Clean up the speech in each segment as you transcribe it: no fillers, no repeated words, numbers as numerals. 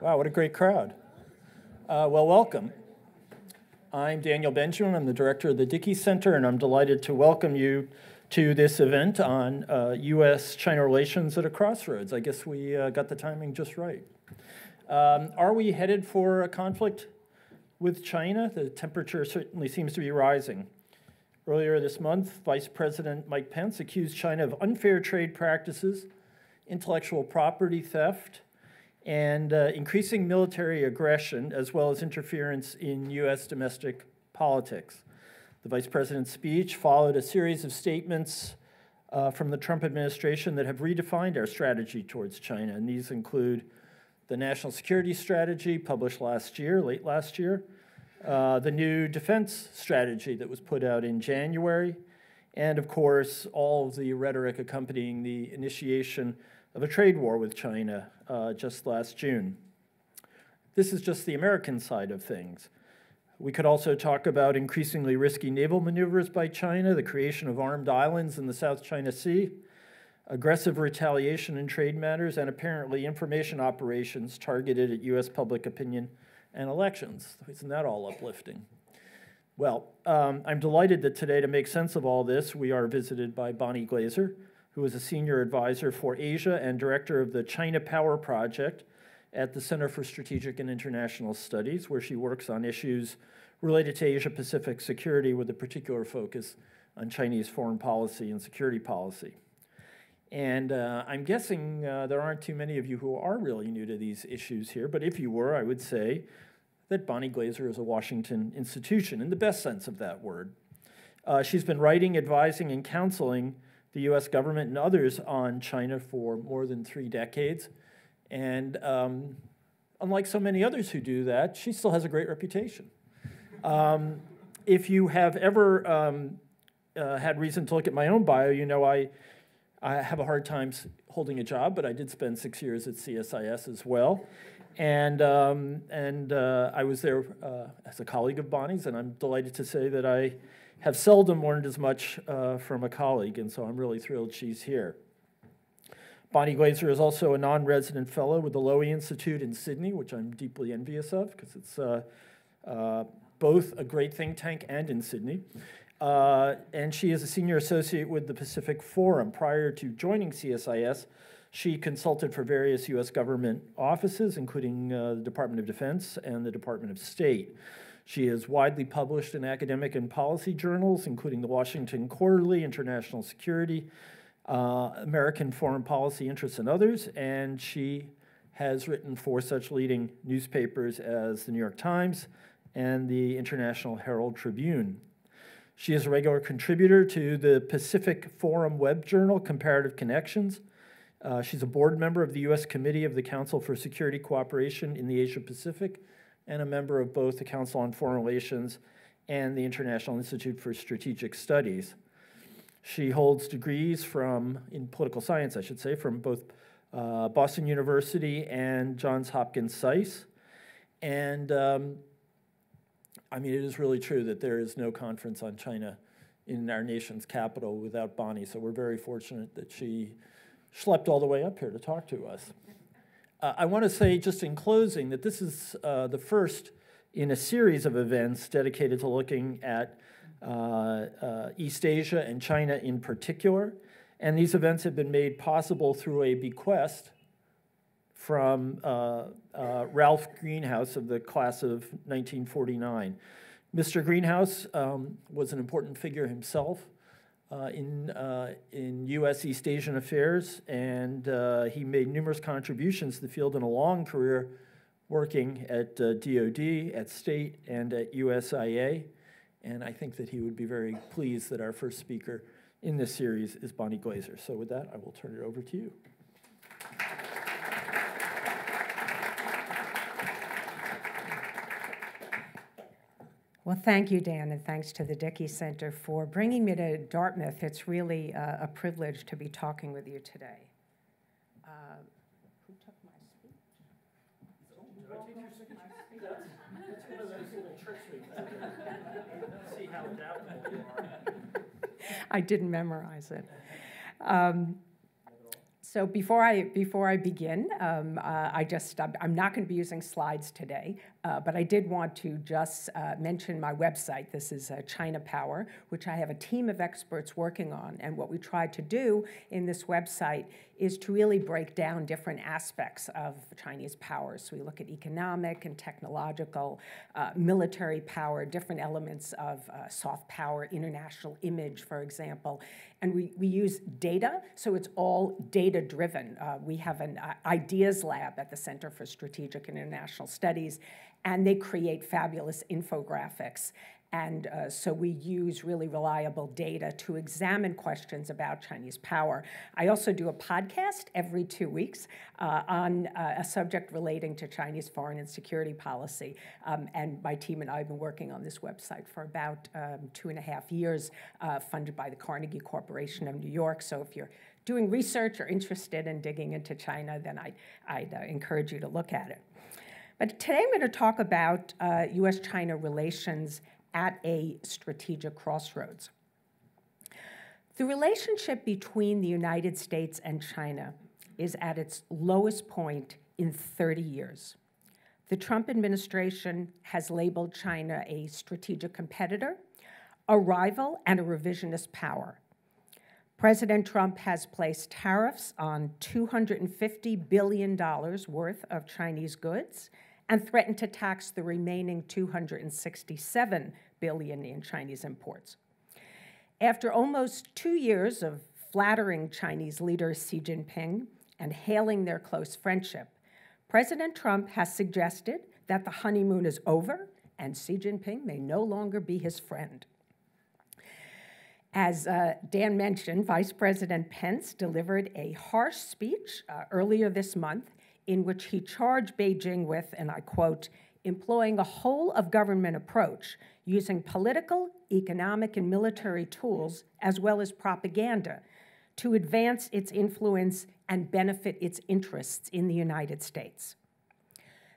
Wow, what a great crowd. Well, welcome. I'm Daniel Benjamin. I'm the director of the Dickey Center, and I'm delighted to welcome you to this event on U.S. China relations at a crossroads. I guess we got the timing just right. Are we headed for a conflict with China? The temperature certainly seems to be rising. Earlier this month, Vice President Mike Pence accused China of unfair trade practices, intellectual property theft, and increasing military aggression, as well as interference in U.S. domestic politics. The Vice President's speech followed a series of statements from the Trump administration that have redefined our strategy towards China, and these include the National Security Strategy published late last year, the new defense strategy that was put out in January, and of course, all of the rhetoric accompanying the initiation of a trade war with China just last June. This is just the American side of things. We could also talk about increasingly risky naval maneuvers by China, the creation of armed islands in the South China Sea, aggressive retaliation in trade matters, and apparently information operations targeted at U.S. public opinion and elections. Isn't that all uplifting? Well, I'm delighted that today, to make sense of all this, we are visited by Bonnie Glaser, who is a senior advisor for Asia and director of the China Power Project at the Center for Strategic and International Studies, where she works on issues related to Asia-Pacific security with a particular focus on Chinese foreign policy and security policy. And I'm guessing there aren't too many of you who are really new to these issues here, but if you were, I would say that Bonnie Glaser is a Washington institution in the best sense of that word. She's been writing, advising, and counseling the U.S. government and others on China for more than 3 decades. And unlike so many others who do that, she still has a great reputation. If you have ever had reason to look at my own bio, you know I have a hard time holding a job, but I did spend 6 years at CSIS as well. And I was there as a colleague of Bonnie's, and I'm delighted to say that I have seldom learned as much from a colleague, and so I'm really thrilled she's here. Bonnie Glaser is also a non-resident fellow with the Lowy Institute in Sydney, which I'm deeply envious of, because it's both a great think tank and in Sydney. And she is a senior associate with the Pacific Forum. Prior to joining CSIS, she consulted for various U.S. government offices, including the Department of Defense and the Department of State. She is widely published in academic and policy journals, including the Washington Quarterly, International Security, American Foreign Policy Interests, and others. And she has written for such leading newspapers as the New York Times and the International Herald Tribune. She is a regular contributor to the Pacific Forum web journal, Comparative Connections. She's a board member of the U.S. Committee of the Council for Security Cooperation in the Asia-Pacific, and a member of both the Council on Foreign Relations and the International Institute for Strategic Studies. She holds degrees in political science, I should say, from both Boston University and Johns Hopkins CSIS. And I mean, it is really true that there is no conference on China in our nation's capital without Bonnie, so we're very fortunate that she schlepped all the way up here to talk to us. I want to say, just in closing, that this is the first in a series of events dedicated to looking at East Asia and China in particular. And these events have been made possible through a bequest from Ralph Greenhouse of the class of 1949. Mr. Greenhouse was an important figure himself in U.S. East Asian affairs, and he made numerous contributions to the field in a long career working at DOD, at State, and at USIA. And I think that he would be very pleased that our first speaker in this series is Bonnie Glaser. So with that, I will turn it over to you. Well, thank you, Dan, and thanks to the Dickey Center for bringing me to Dartmouth. It's really a privilege to be talking with you today. Who took my speech? Did I take your signature? That's one of those little tricks we can see how adaptable you are. I didn't memorize it. So before I begin, I'm not going to be using slides today, but I did want to just mention my website. This is China Power, which I have a team of experts working on. And what we tried to do in this website is to really break down different aspects of Chinese power. So we look at economic and technological, military power, different elements of soft power, international image, for example. And we use data, so it's all data-driven. We have an ideas lab at the Center for Strategic and International Studies, and they create fabulous infographics. And so we use really reliable data to examine questions about Chinese power. I also do a podcast every 2 weeks on a subject relating to Chinese foreign and security policy. And my team and I have been working on this website for about 2.5 years, funded by the Carnegie Corporation of New York. So if you're doing research or interested in digging into China, then I'd encourage you to look at it. But today I'm going to talk about U.S. China relations at a strategic crossroads. The relationship between the United States and China is at its lowest point in 30 years. The Trump administration has labeled China a strategic competitor, a rival, and a revisionist power. President Trump has placed tariffs on $250 billion worth of Chinese goods and threatened to tax the remaining $267 billion in Chinese imports. After almost 2 years of flattering Chinese leader Xi Jinping and hailing their close friendship, President Trump has suggested that the honeymoon is over and Xi Jinping may no longer be his friend. As Dan mentioned, Vice President Pence delivered a harsh speech earlier this month in which he charged Beijing with, and I quote, employing a whole-of-government approach using political, economic, and military tools as well as propaganda to advance its influence and benefit its interests in the United States.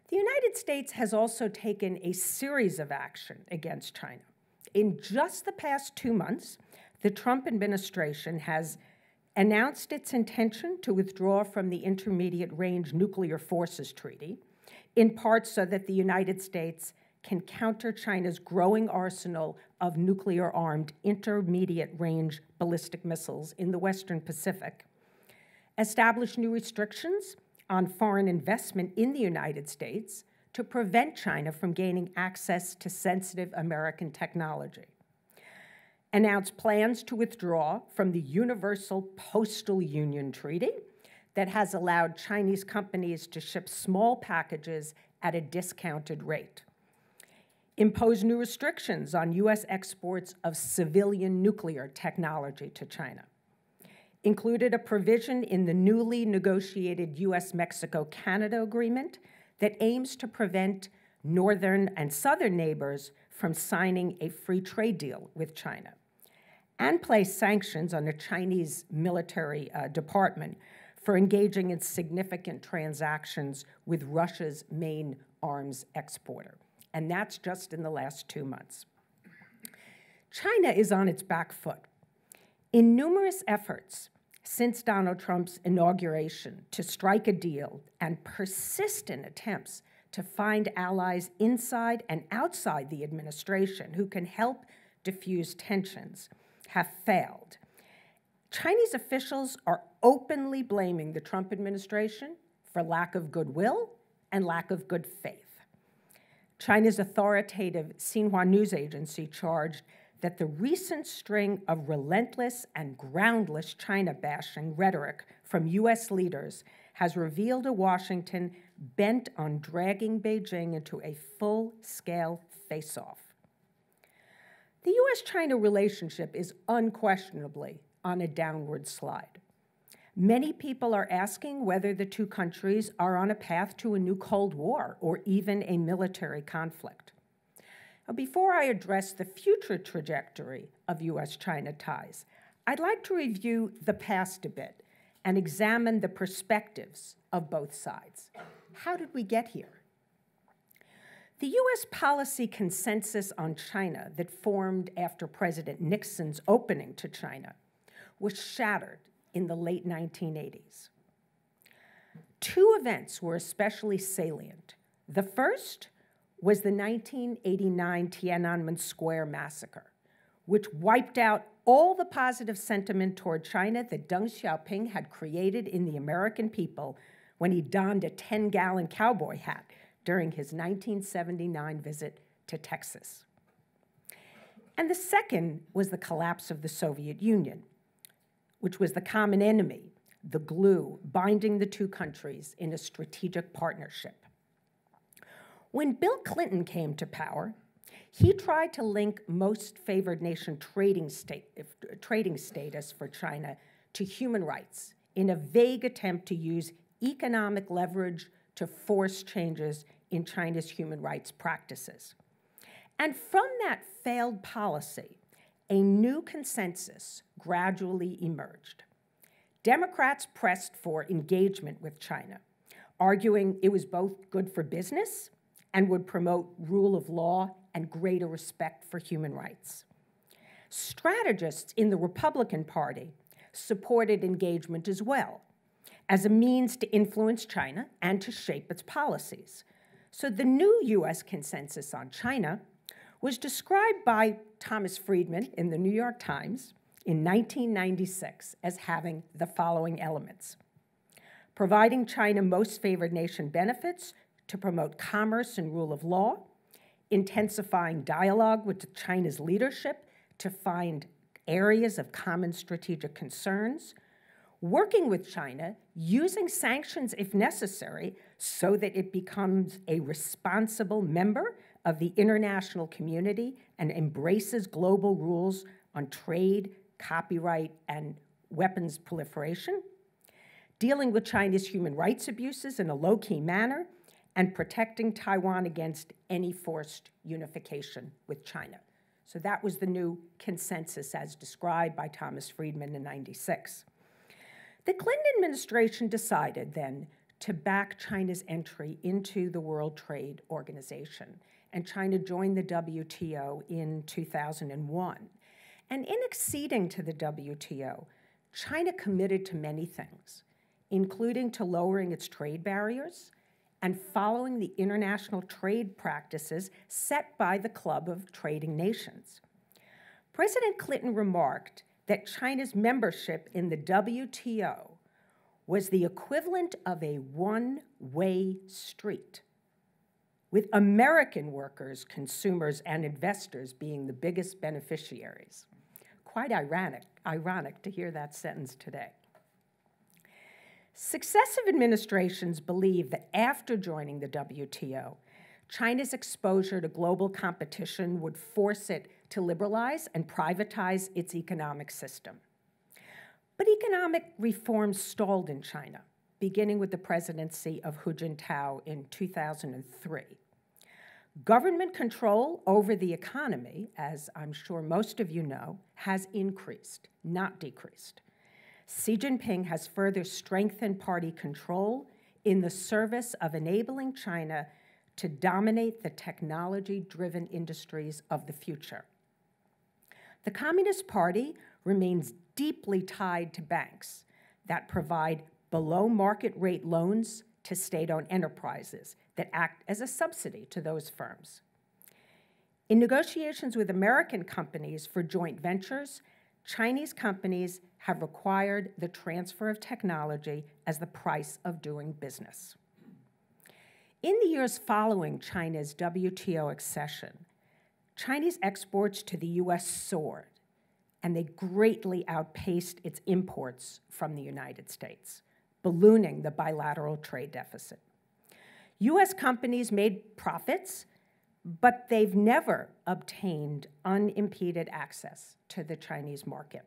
The United States has also taken a series of action against China. In just the past 2 months, the Trump administration has announced its intention to withdraw from the Intermediate Range Nuclear Forces Treaty, in part so that the United States can counter China's growing arsenal of nuclear-armed intermediate-range ballistic missiles in the Western Pacific, establish new restrictions on foreign investment in the United States to prevent China from gaining access to sensitive American technology, announce plans to withdraw from the Universal Postal Union Treaty that has allowed Chinese companies to ship small packages at a discounted rate, impose new restrictions on U.S. exports of civilian nuclear technology to China, included a provision in the newly negotiated U.S.-Mexico-Canada agreement that aims to prevent northern and southern neighbors from signing a free trade deal with China, and place sanctions on the Chinese military department for engaging in significant transactions with Russia's main arms exporter. And that's just in the last 2 months. China is on its back foot. In numerous efforts since Donald Trump's inauguration to strike a deal and persistent attempts to find allies inside and outside the administration who can help diffuse tensions, have failed. Chinese officials are openly blaming the Trump administration for lack of goodwill and lack of good faith. China's authoritative Xinhua news agency charged that the recent string of relentless and groundless China-bashing rhetoric from U.S. leaders has revealed a Washington bent on dragging Beijing into a full-scale face-off. The U.S.-China relationship is unquestionably on a downward slide. Many people are asking whether the two countries are on a path to a new Cold War or even a military conflict. Now, before I address the future trajectory of U.S.-China ties, I'd like to review the past a bit and examine the perspectives of both sides. How did we get here? The U.S. policy consensus on China that formed after President Nixon's opening to China was shattered in the late 1980s. Two events were especially salient. The first was the 1989 Tiananmen Square massacre, which wiped out all the positive sentiment toward China that Deng Xiaoping had created in the American people when he donned a 10-gallon cowboy hat during his 1979 visit to Texas. And the second was the collapse of the Soviet Union, which was the common enemy, the glue binding the two countries in a strategic partnership. When Bill Clinton came to power, he tried to link most favored nation trading status for China to human rights in a vague attempt to use economic leverage to force changes in China's human rights practices. And from that failed policy, a new consensus gradually emerged. Democrats pressed for engagement with China, arguing it was both good for business and would promote rule of law and greater respect for human rights. Strategists in the Republican Party supported engagement as well, as a means to influence China and to shape its policies. So the new U.S. consensus on China was described by Thomas Friedman in the New York Times in 1996 as having the following elements: providing China most favored nation benefits to promote commerce and rule of law, intensifying dialogue with China's leadership to find areas of common strategic concerns, working with China, using sanctions if necessary so that it becomes a responsible member of the international community and embraces global rules on trade, copyright, and weapons proliferation, dealing with China's human rights abuses in a low-key manner, and protecting Taiwan against any forced unification with China. So that was the new consensus as described by Thomas Friedman in '96. The Clinton administration decided then to back China's entry into the World Trade Organization, and China joined the WTO in 2001. And in acceding to the WTO, China committed to many things, including to lowering its trade barriers and following the international trade practices set by the Club of Trading Nations. President Clinton remarked that China's membership in the WTO was the equivalent of a one-way street, with American workers, consumers, and investors being the biggest beneficiaries. Quite ironic to hear that sentence today. Successive administrations believe that after joining the WTO, China's exposure to global competition would force it to liberalize and privatize its economic system. But economic reforms stalled in China, beginning with the presidency of Hu Jintao in 2003. Government control over the economy, as I'm sure most of you know, has increased, not decreased. Xi Jinping has further strengthened party control in the service of enabling China to dominate the technology-driven industries of the future. The Communist Party remains deeply tied to banks that provide below-market rate loans to state-owned enterprises that act as a subsidy to those firms. In negotiations with American companies for joint ventures, Chinese companies have required the transfer of technology as the price of doing business. In the years following China's WTO accession, Chinese exports to the U.S. soared, and they greatly outpaced its imports from the United States, ballooning the bilateral trade deficit. U.S. companies made profits, but they've never obtained unimpeded access to the Chinese market.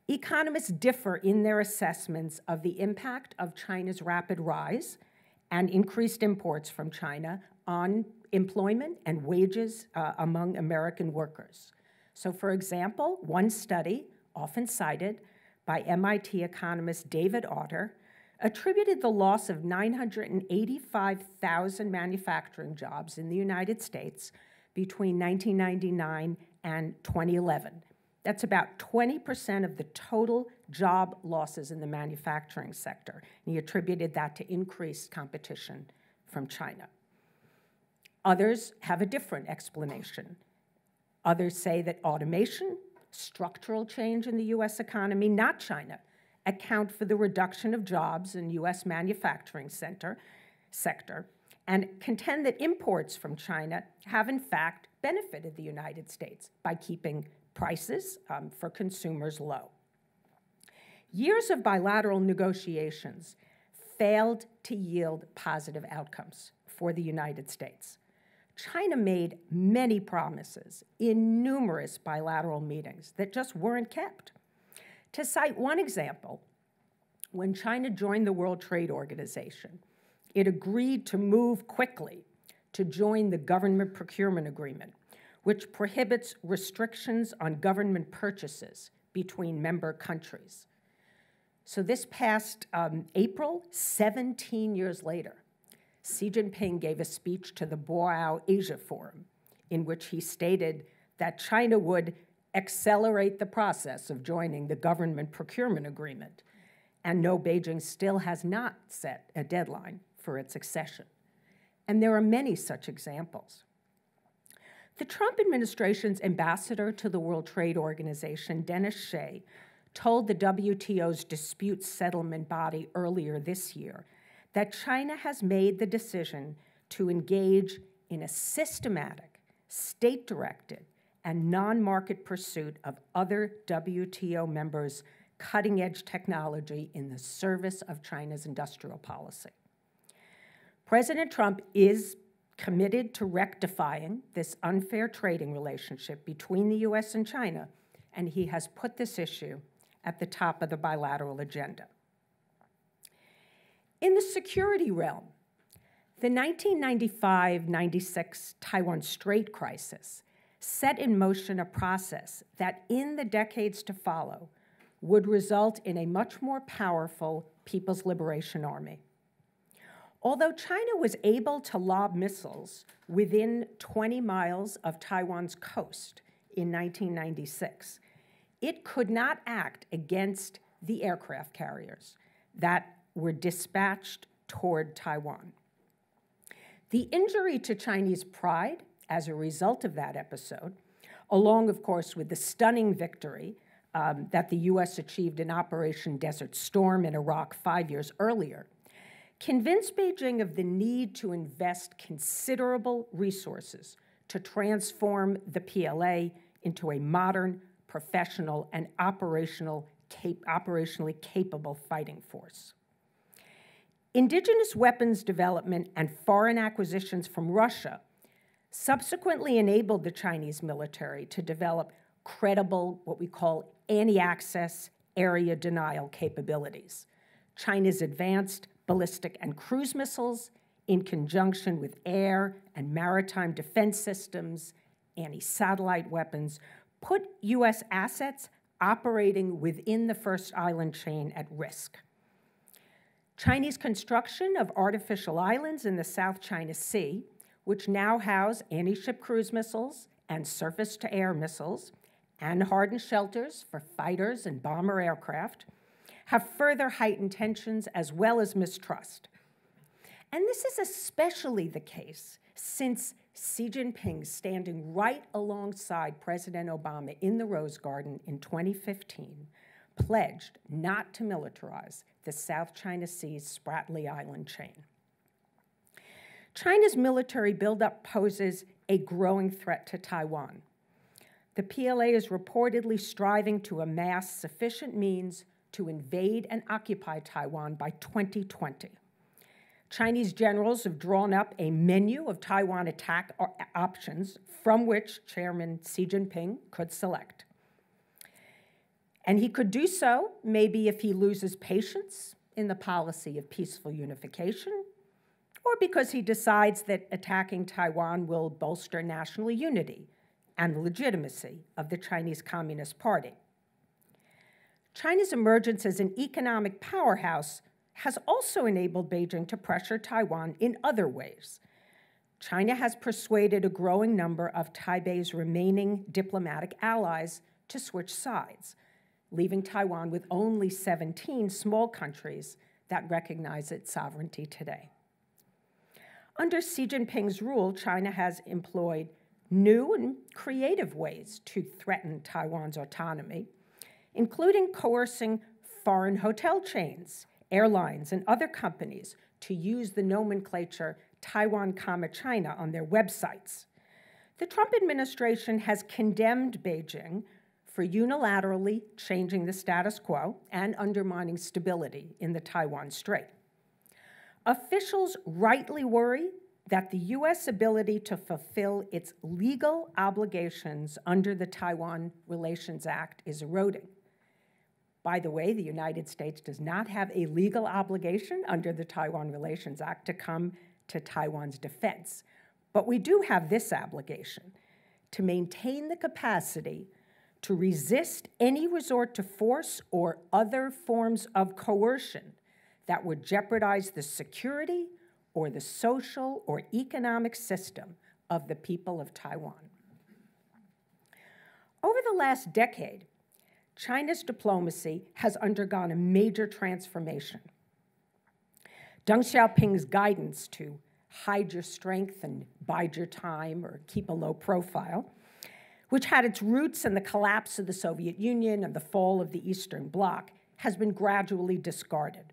Economists differ in their assessments of the impact of China's rapid rise and increased imports from China on employment and wages among American workers. So, for example, one study, often cited by MIT economist David Autor, attributed the loss of 985,000 manufacturing jobs in the United States between 1999 and 2011, That's about 20% of the total job losses in the manufacturing sector. And he attributed that to increased competition from China. Others have a different explanation. Others say that automation, structural change in the U.S. economy, not China, account for the reduction of jobs in U.S. manufacturing sector, and contend that imports from China have in fact benefited the United States by keeping prices for consumers low. Years of bilateral negotiations failed to yield positive outcomes for the United States. China made many promises in numerous bilateral meetings that just weren't kept. To cite one example, when China joined the World Trade Organization, it agreed to move quickly to join the Government Procurement Agreement, which prohibits restrictions on government purchases between member countries. So this past April, 17 years later, Xi Jinping gave a speech to the Boao Asia Forum in which he stated that China would accelerate the process of joining the Government Procurement Agreement. And no, Beijing still has not set a deadline for its accession. And there are many such examples. The Trump administration's ambassador to the World Trade Organization, Dennis Shea, told the WTO's dispute settlement body earlier this year that China has made the decision to engage in a systematic, state-directed, and non-market pursuit of other WTO members' cutting-edge technology in the service of China's industrial policy. President Trump is committed to rectifying this unfair trading relationship between the U.S. and China, and he has put this issue at the top of the bilateral agenda. In the security realm, the 1995-96 Taiwan Strait crisis set in motion a process that in the decades to follow would result in a much more powerful People's Liberation Army. Although China was able to lob missiles within 20 miles of Taiwan's coast in 1996, it could not act against the aircraft carriers that were dispatched toward Taiwan. The injury to Chinese pride as a result of that episode, along, of course, with the stunning victory that the U.S. achieved in Operation Desert Storm in Iraq 5 years earlier, convinced Beijing of the need to invest considerable resources to transform the PLA into a modern, professional, and operationally capable fighting force. Indigenous weapons development and foreign acquisitions from Russia subsequently enabled the Chinese military to develop credible, what we call anti-access area denial capabilities. China's advanced ballistic and cruise missiles, in conjunction with air and maritime defense systems, anti-satellite weapons, put U.S. assets operating within the First Island chain at risk. Chinese construction of artificial islands in the South China Sea, which now house anti-ship cruise missiles and surface-to-air missiles, and hardened shelters for fighters and bomber aircraft, have further heightened tensions as well as mistrust. And this is especially the case since Xi Jinping, standing right alongside President Obama in the Rose Garden in 2015, pledged not to militarize the South China Sea's Spratly Island chain. China's military buildup poses a growing threat to Taiwan. The PLA is reportedly striving to amass sufficient means to invade and occupy Taiwan by 2020. Chinese generals have drawn up a menu of Taiwan attack options from which Chairman Xi Jinping could select. And he could do so maybe if he loses patience in the policy of peaceful unification, or because he decides that attacking Taiwan will bolster national unity and the legitimacy of the Chinese Communist Party. China's emergence as an economic powerhouse has also enabled Beijing to pressure Taiwan in other ways. China has persuaded a growing number of Taipei's remaining diplomatic allies to switch sides, leaving Taiwan with only 17 small countries that recognize its sovereignty today. Under Xi Jinping's rule, China has employed new and creative ways to threaten Taiwan's autonomy, including coercing foreign hotel chains, airlines, and other companies to use the nomenclature Taiwan, China on their websites. The Trump administration has condemned Beijing for unilaterally changing the status quo and undermining stability in the Taiwan Strait. Officials rightly worry that the U.S. ability to fulfill its legal obligations under the Taiwan Relations Act is eroding. By the way, the United States does not have a legal obligation under the Taiwan Relations Act to come to Taiwan's defense, but we do have this obligation to maintain the capacity to resist any resort to force or other forms of coercion that would jeopardize the security or the social or economic system of the people of Taiwan. Over the last decade, China's diplomacy has undergone a major transformation. Deng Xiaoping's guidance to hide your strength and bide your time or keep a low profile, which had its roots in the collapse of the Soviet Union and the fall of the Eastern Bloc, has been gradually discarded.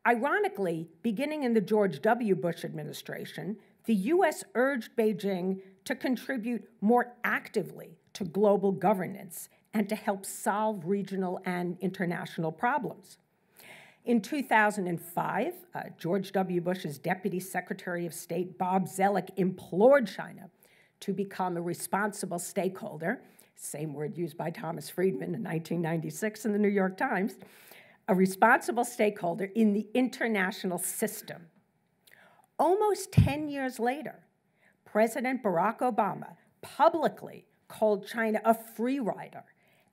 Ironically, beginning in the George W. Bush administration, the U.S. urged Beijing to contribute more actively to global governance and to help solve regional and international problems. In 2005, George W. Bush's Deputy Secretary of State, Bob Zoellick, implored China to become a responsible stakeholder, same word used by Thomas Friedman in 1996 in the New York Times, a responsible stakeholder in the international system. Almost 10 years later, President Barack Obama publicly called China a free rider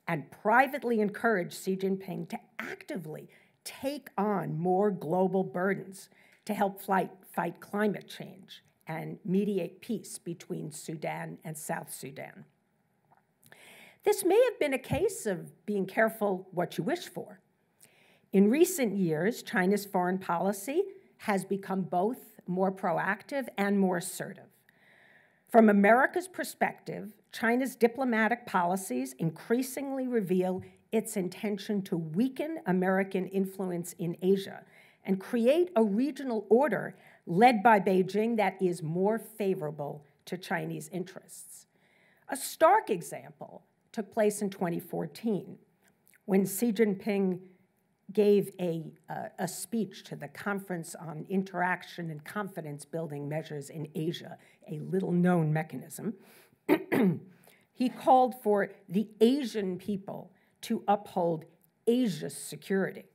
and privately encouraged Xi Jinping to actively take on more global burdens to help fight climate change and mediate peace between Sudan and South Sudan. This may have been a case of being careful what you wish for. In recent years, China's foreign policy has become both more proactive and more assertive. From America's perspective, China's diplomatic policies increasingly reveal its intention to weaken American influence in Asia and create a regional order led by Beijing that is more favorable to Chinese interests. A stark example took place in 2014 when Xi Jinping gave a speech to the Conference on Interaction and Confidence Building Measures in Asia, a little-known mechanism. He called for the Asian people to uphold Asia's security.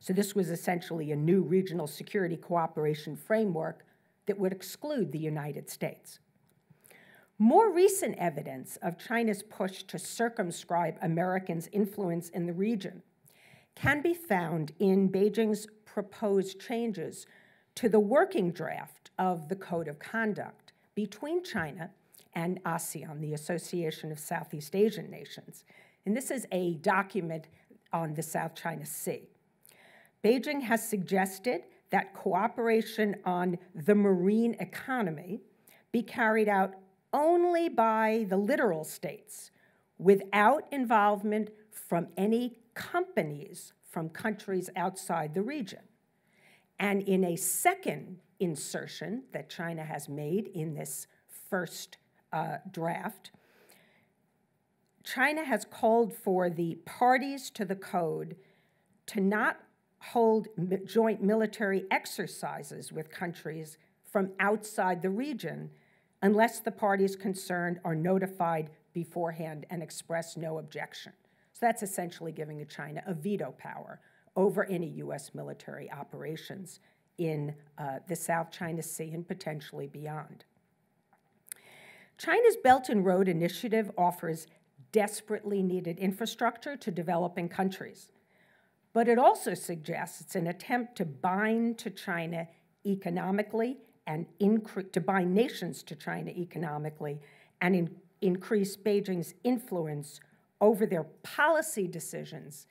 So this was essentially a new regional security cooperation framework that would exclude the United States. More recent evidence of China's push to circumscribe Americans' influence in the region can be found in Beijing's proposed changes to the working draft of the Code of Conduct between China and ASEAN, the Association of Southeast Asian Nations. And this is a document on the South China Sea. Beijing has suggested that cooperation on the marine economy be carried out only by the littoral states without involvement from any companies from countries outside the region. And in a second insertion that China has made in this first draft, China has called for the parties to the code to not hold joint military exercises with countries from outside the region unless the parties concerned are notified beforehand and express no objection. So that's essentially giving China a veto power over any U.S. military operations in the South China Sea and potentially beyond. China's Belt and Road Initiative offers desperately needed infrastructure to developing countries, but it also suggests it's an attempt to bind to China economically and to bind nations to China economically and increase Beijing's influence over their policy decisions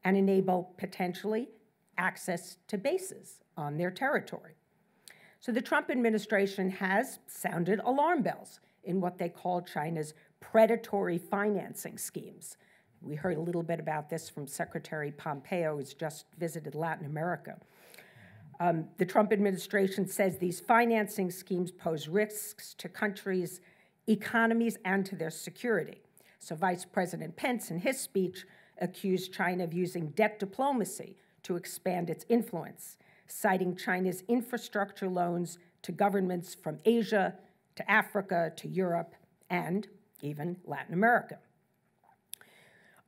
and enable potentially access to bases on their territory. So the Trump administration has sounded alarm bells in what they call China's predatory financing schemes. We heard a little bit about this from Secretary Pompeo, who's just visited Latin America. The Trump administration says these financing schemes pose risks to countries' economies and to their security. So Vice President Pence, in his speech, accused China of using debt diplomacy to expand its influence, citing China's infrastructure loans to governments from Asia to Africa to Europe and even Latin America.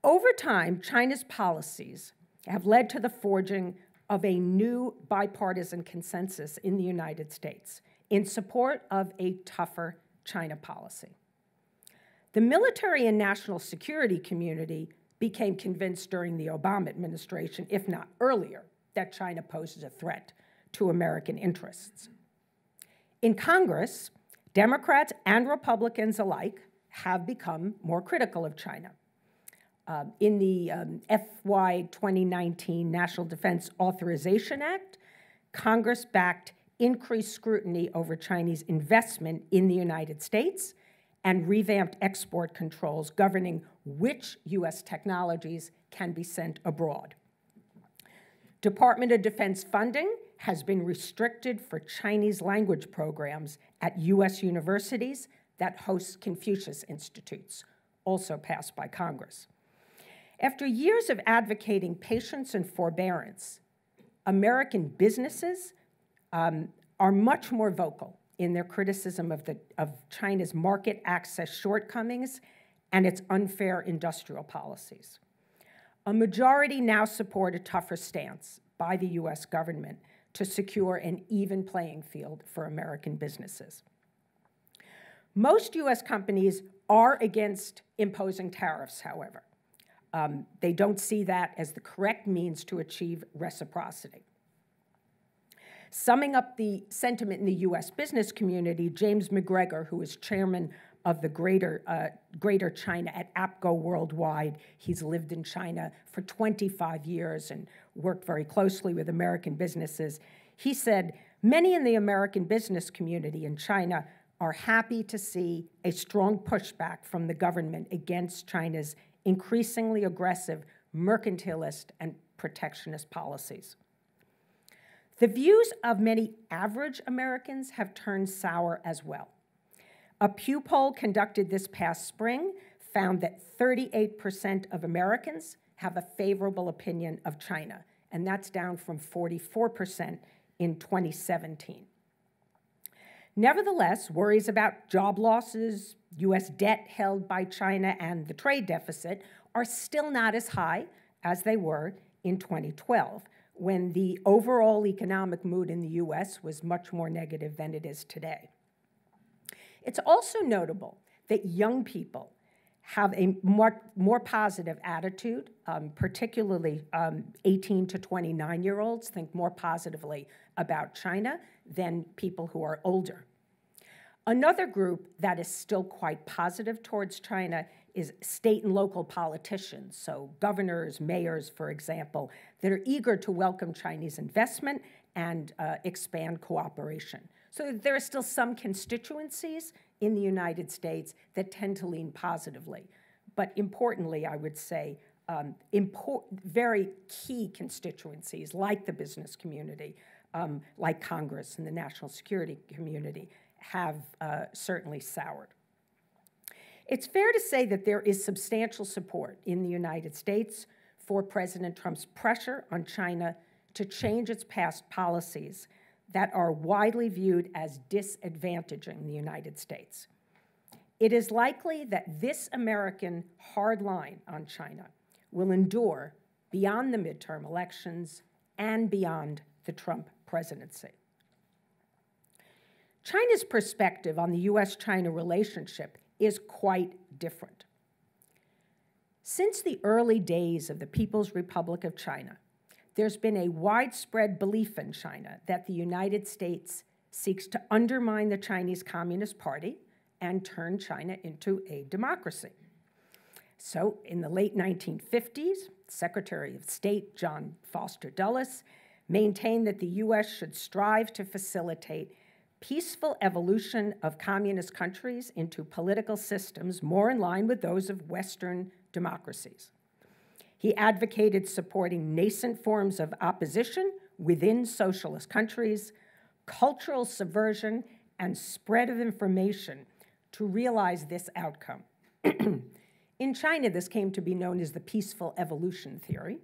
Over time, China's policies have led to the forging of a new bipartisan consensus in the United States in support of a tougher China policy. The military and national security community became convinced during the Obama administration, if not earlier, that China poses a threat to American interests. In Congress, Democrats and Republicans alike have become more critical of China. In the FY 2019 National Defense Authorization Act, Congress backed increased scrutiny over Chinese investment in the United States and revamped export controls governing which U.S. technologies can be sent abroad. Department of Defense funding has been restricted for Chinese language programs at U.S. universities that host Confucius Institutes, also passed by Congress. After years of advocating patience and forbearance, American businesses are much more vocal in their criticism of China's market access shortcomings and its unfair industrial policies. A majority now support a tougher stance by the U.S. government to secure an even playing field for American businesses. Most U.S. companies are against imposing tariffs, however. They don't see that as the correct means to achieve reciprocity. Summing up the sentiment in the U.S. business community, James McGregor, who is chairman of the Greater China at APCO Worldwide, he's lived in China for 25 years and worked very closely with American businesses. He said, many in the American business community in China are happy to see a strong pushback from the government against China's increasingly aggressive mercantilist and protectionist policies. The views of many average Americans have turned sour as well. A Pew poll conducted this past spring found that 38% of Americans have a favorable opinion of China, and that's down from 44% in 2017. Nevertheless, worries about job losses, U.S. debt held by China, and the trade deficit are still not as high as they were in 2012, when the overall economic mood in the U.S. was much more negative than it is today. It's also notable that young people have a more positive attitude, particularly 18 to 29-year-olds think more positively about China than people who are older. Another group that is still quite positive towards China is state and local politicians, so governors, mayors, for example, that are eager to welcome Chinese investment and expand cooperation. So there are still some constituencies in the United States that tend to lean positively. But importantly, I would say, very key constituencies like the business community, like Congress and the national security community, have certainly soured. It's fair to say that there is substantial support in the United States for President Trump's pressure on China to change its past policies that are widely viewed as disadvantaging the United States. It is likely that this American hard line on China will endure beyond the midterm elections and beyond the Trump presidency. China's perspective on the U.S. China relationship is quite different. Since the early days of the People's Republic of China, there's been a widespread belief in China that the United States seeks to undermine the Chinese Communist Party and turn China into a democracy. So in the late 1950s, Secretary of State John Foster Dulles maintained that the U.S. should strive to facilitate peaceful evolution of communist countries into political systems more in line with those of Western democracies. He advocated supporting nascent forms of opposition within socialist countries, cultural subversion, and spread of information to realize this outcome. In China, this came to be known as the peaceful evolution theory.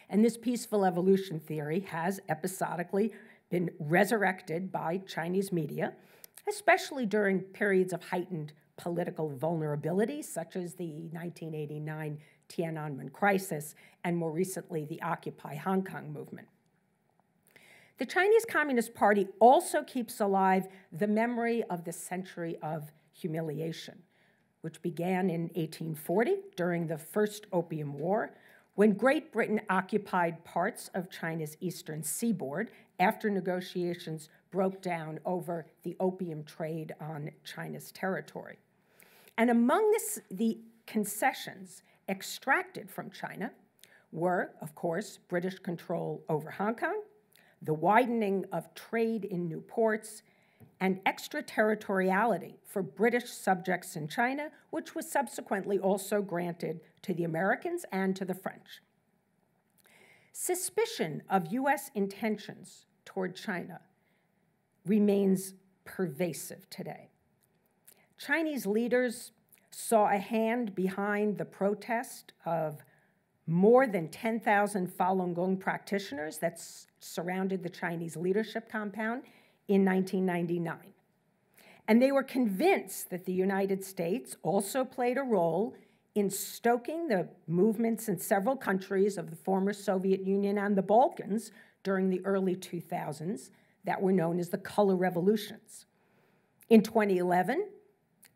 And this peaceful evolution theory has episodically been resurrected by Chinese media, especially during periods of heightened political vulnerability, such as the 1989 Tiananmen crisis, and more recently, the Occupy Hong Kong movement. The Chinese Communist Party also keeps alive the memory of the century of humiliation, which began in 1840 during the First Opium War, when Great Britain occupied parts of China's eastern seaboard after negotiations broke down over the opium trade on China's territory. And among the concessions extracted from China were, of course, British control over Hong Kong, the widening of trade in new ports, and extraterritoriality for British subjects in China, which was subsequently also granted to the Americans and to the French. Suspicion of U.S. intentions toward China remains pervasive today. Chinese leaders saw a hand behind the protest of more than 10,000 Falun Gong practitioners that surrounded the Chinese leadership compound in 1999. And they were convinced that the United States also played a role in stoking the movements in several countries of the former Soviet Union and the Balkans during the early 2000s that were known as the color revolutions. In 2011,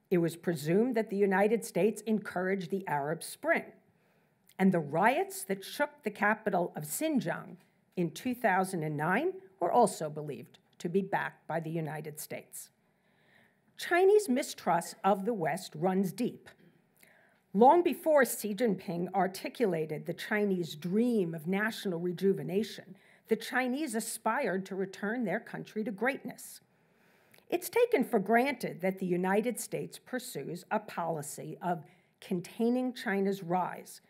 it was presumed that the United States encouraged the Arab Spring. And the riots that shook the capital of Xinjiang in 2009 were also believed to be backed by the United States. Chinese mistrust of the West runs deep. Long before Xi Jinping articulated the Chinese dream of national rejuvenation, the Chinese aspired to return their country to greatness. It's taken for granted that the United States pursues a policy of containing China's rise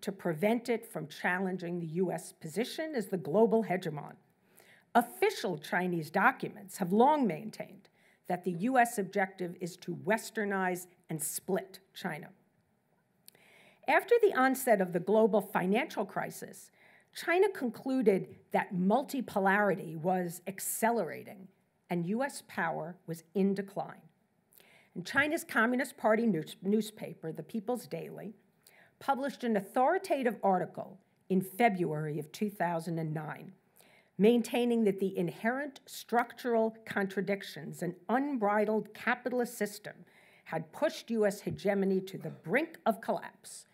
to prevent it from challenging the U.S. position as the global hegemon. Official Chinese documents have long maintained that the U.S. objective is to westernize and split China. After the onset of the global financial crisis, China concluded that multipolarity was accelerating and U.S. power was in decline. And China's Communist Party newspaper, The People's Daily, published an authoritative article in February of 2009, maintaining that the inherent structural contradictions and unbridled capitalist system had pushed U.S. hegemony to the brink of collapse.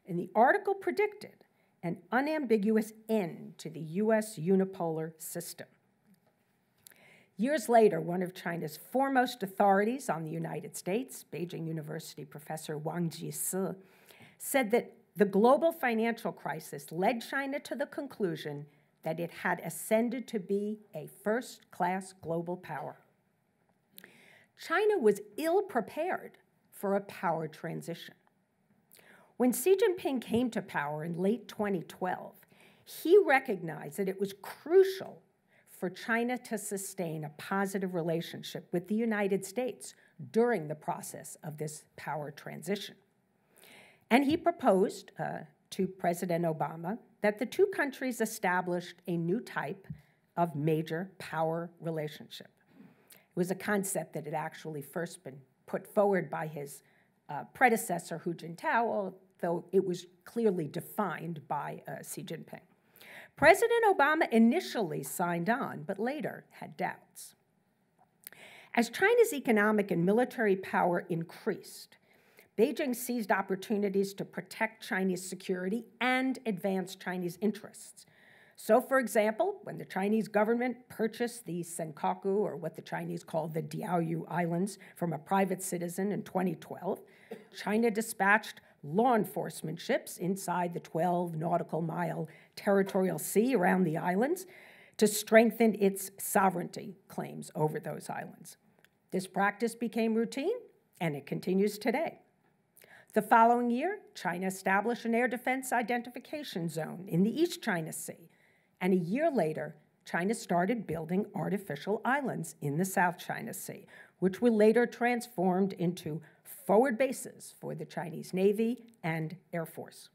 And the article predicted an unambiguous end to the U.S. unipolar system. Years later, one of China's foremost authorities on the United States, Beijing University professor Wang Jisi, said that the global financial crisis led China to the conclusion that it had ascended to be a first-class global power. China was ill-prepared for a power transition. When Xi Jinping came to power in late 2012, he recognized that it was crucial for China to sustain a positive relationship with the United States during the process of this power transition. And he proposed to President Obama that the two countries established a new type of major power relationship. It was a concept that had actually first been put forward by his predecessor, Hu Jintao, though it was clearly defined by Xi Jinping. President Obama initially signed on, but later had doubts. As China's economic and military power increased, Beijing seized opportunities to protect Chinese security and advance Chinese interests. So, for example, when the Chinese government purchased the Senkaku, or what the Chinese call the Diaoyu Islands, from a private citizen in 2012, China dispatched law enforcement ships inside the 12 nautical mile territorial sea around the islands to strengthen its sovereignty claims over those islands. This practice became routine, and it continues today. The following year, China established an air defense identification zone in the East China Sea, and a year later, China started building artificial islands in the South China Sea, which were later transformed into forward bases for the Chinese Navy and Air Force.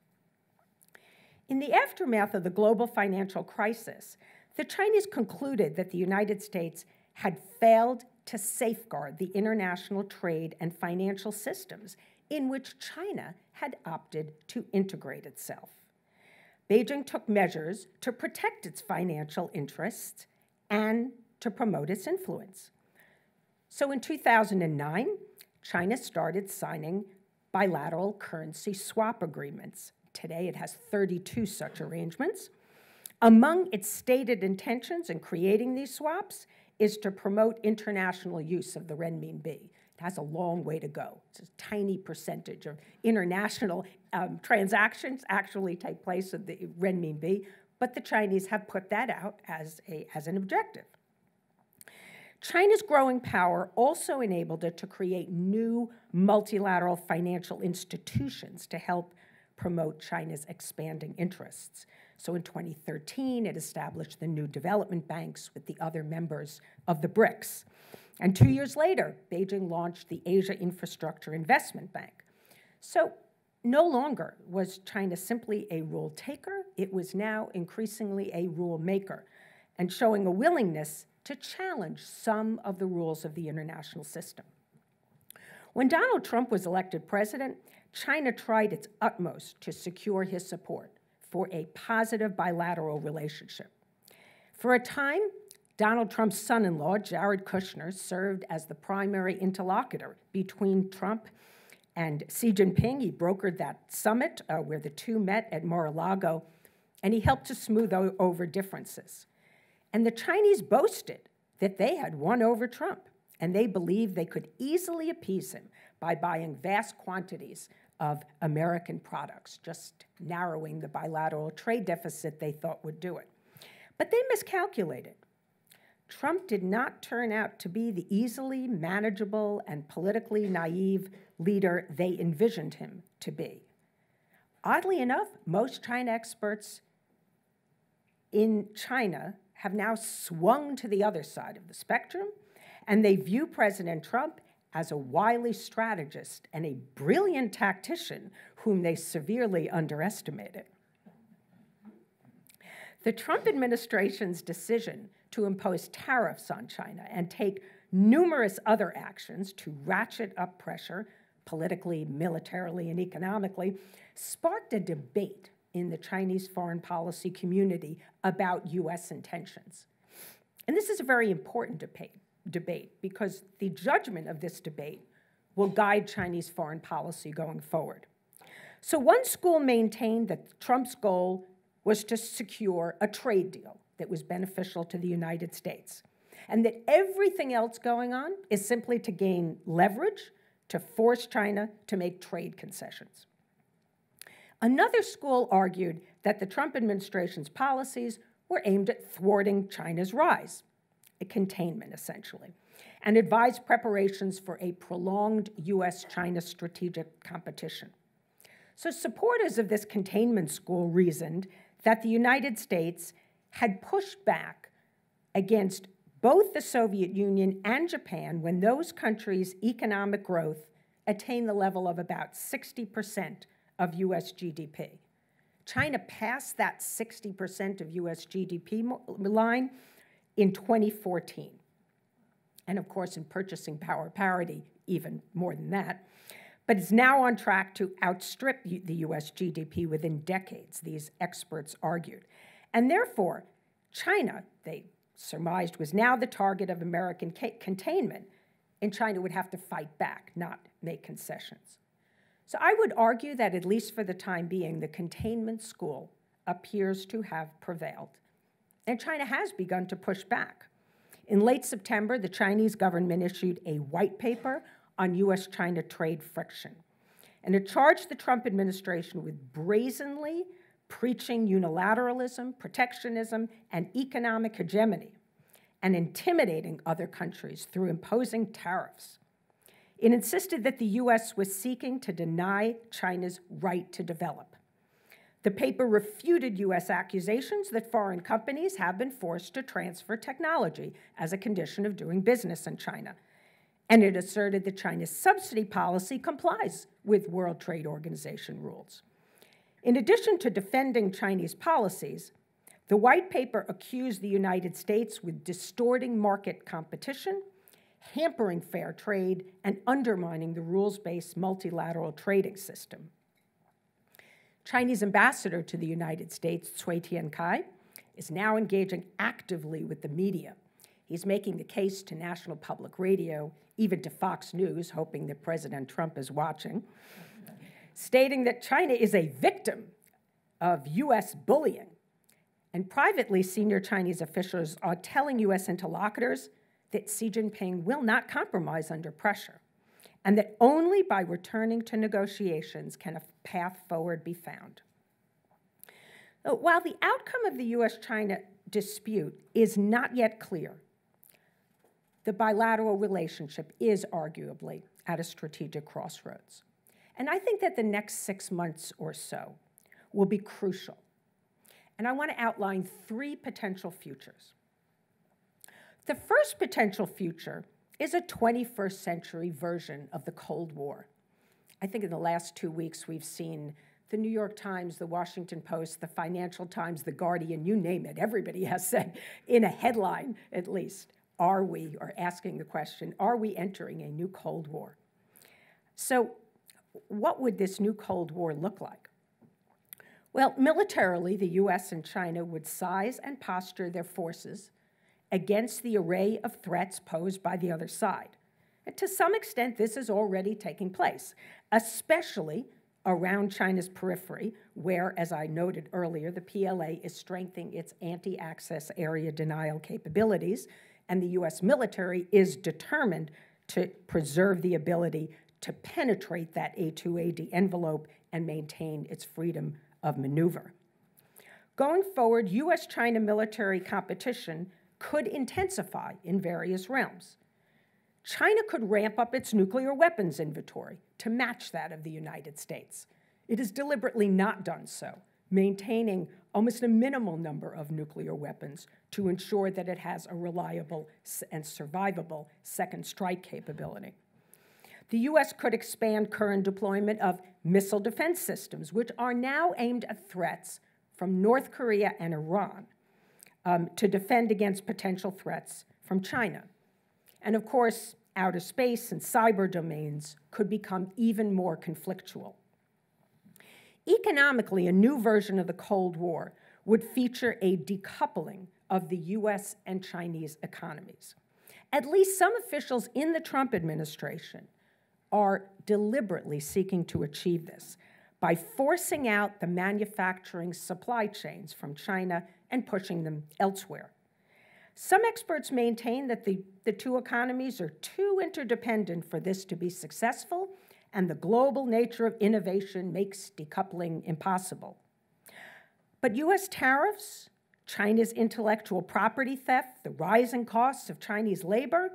In the aftermath of the global financial crisis, the Chinese concluded that the United States had failed to safeguard the international trade and financial systems in which China had opted to integrate itself. Beijing took measures to protect its financial interests and to promote its influence. So in 2009, China started signing bilateral currency swap agreements. Today, it has 32 such arrangements. Among its stated intentions in creating these swaps is to promote international use of the renminbi. It has a long way to go. It's a tiny percentage of international transactions actually take place of the renminbi, but the Chinese have put that out as an objective. China's growing power also enabled it to create new multilateral financial institutions to help promote China's expanding interests. So in 2013, it established the new development banks with the other members of the BRICS. And 2 years later, Beijing launched the Asia Infrastructure Investment Bank. So no longer was China simply a rule taker, it was now increasingly a rule maker, and showing a willingness to challenge some of the rules of the international system. When Donald Trump was elected president, China tried its utmost to secure his support for a positive bilateral relationship. For a time, Donald Trump's son-in-law, Jared Kushner, served as the primary interlocutor between Trump and Xi Jinping. He brokered that summit where the two met at Mar-a-Lago, and he helped to smooth over differences. And the Chinese boasted that they had won over Trump, and they believed they could easily appease him by buying vast quantities of American products, just narrowing the bilateral trade deficit they thought would do it. But they miscalculated. Trump did not turn out to be the easily manageable and politically naive leader they envisioned him to be. Oddly enough, most China experts in China have now swung to the other side of the spectrum, and they view President Trump as a wily strategist and a brilliant tactician whom they severely underestimated. The Trump administration's decision to impose tariffs on China and take numerous other actions to ratchet up pressure politically, militarily, and economically sparked a debate in the Chinese foreign policy community about U.S. intentions. And this is a very important debate because the judgment of this debate will guide Chinese foreign policy going forward. So one school maintained that Trump's goal was to secure a trade deal that was beneficial to the United States, and that everything else going on is simply to gain leverage to force China to make trade concessions. Another school argued that the Trump administration's policies were aimed at thwarting China's rise, a containment essentially, and advised preparations for a prolonged U.S. China strategic competition. So supporters of this containment school reasoned that the United States had pushed back against both the Soviet Union and Japan when those countries' economic growth attained the level of about 60% of U.S. GDP. China passed that 60% of U.S. GDP line in 2014. And of course, in purchasing power parity, even more than that. But it's now on track to outstrip the U.S. GDP within decades, these experts argued. And therefore, China, they surmised, was now the target of American containment, and China would have to fight back, not make concessions. So I would argue that, at least for the time being, the containment school appears to have prevailed. and China has begun to push back. In late September, the Chinese government issued a white paper on U.S. China trade friction, and it charged the Trump administration with brazenly preaching unilateralism, protectionism, and economic hegemony, and intimidating other countries through imposing tariffs. It insisted that the U.S. was seeking to deny China's right to develop. The paper refuted U.S. accusations that foreign companies have been forced to transfer technology as a condition of doing business in China. And it asserted that China's subsidy policy complies with World Trade Organization rules. In addition to defending Chinese policies, the white paper accused the United States with distorting market competition, hampering fair trade, and undermining the rules-based multilateral trading system. Chinese ambassador to the United States, Cui Tiankai, is now engaging actively with the media. He's making the case to National Public Radio, even to Fox News, hoping that President Trump is watching, stating that China is a victim of U.S. bullying. And privately, senior Chinese officials are telling U.S. interlocutors that Xi Jinping will not compromise under pressure, and that only by returning to negotiations can a path forward be found. While the outcome of the U.S.-China dispute is not yet clear, the bilateral relationship is arguably at a strategic crossroads. And I think that the next 6 months or so will be crucial. And I want to outline 3 potential futures. The first potential future is a 21st century version of the Cold War. I think in the last 2 weeks we've seen the New York Times, the Washington Post, the Financial Times, the Guardian, you name it, everybody has said in a headline at least, are we, or asking the question, are we entering a new Cold War? So what would this new Cold War look like? Well, militarily, the U.S. and China would size and posture their forces against the array of threats posed by the other side. And to some extent, this is already taking place, especially around China's periphery, where, as I noted earlier, the PLA is strengthening its anti-access area denial capabilities, and the U.S. military is determined to preserve the ability to penetrate that A2AD envelope and maintain its freedom of maneuver. Going forward, U.S.-China military competition could intensify in various realms. China could ramp up its nuclear weapons inventory to match that of the United States. It has deliberately not done so, maintaining almost a minimal number of nuclear weapons to ensure that it has a reliable and survivable second strike capability. The U.S. could expand current deployment of missile defense systems, which are now aimed at threats from North Korea and Iran, to defend against potential threats from China. And of course, outer space and cyber domains could become even more conflictual. Economically, a new version of the Cold War would feature a decoupling of the U.S. and Chinese economies. At least some officials in the Trump administration are deliberately seeking to achieve this by forcing out the manufacturing supply chains from China and pushing them elsewhere. Some experts maintain that the two economies are too interdependent for this to be successful, and the global nature of innovation makes decoupling impossible. But U.S. tariffs, China's intellectual property theft, the rising costs of Chinese labor,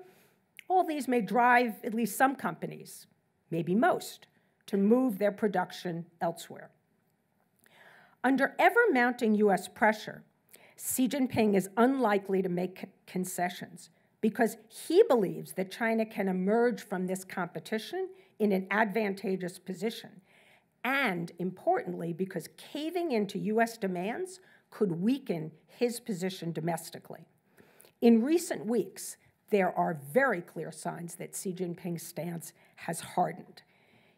all these may drive at least some companies, maybe most, to move their production elsewhere. Under ever-mounting U.S. pressure, Xi Jinping is unlikely to make concessions because he believes that China can emerge from this competition in an advantageous position, and importantly, because caving into U.S. demands could weaken his position domestically. In recent weeks, there are very clear signs that Xi Jinping's stance has hardened.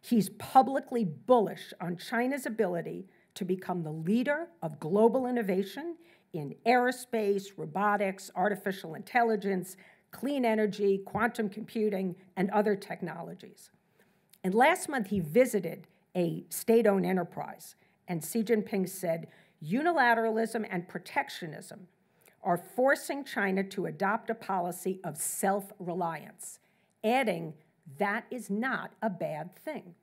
He's publicly bullish on China's ability to become the leader of global innovation in aerospace, robotics, artificial intelligence, clean energy, quantum computing, and other technologies. And last month, he visited a state-owned enterprise, and Xi Jinping said, unilateralism and protectionism are forcing China to adopt a policy of self-reliance, adding, that is not a bad thing.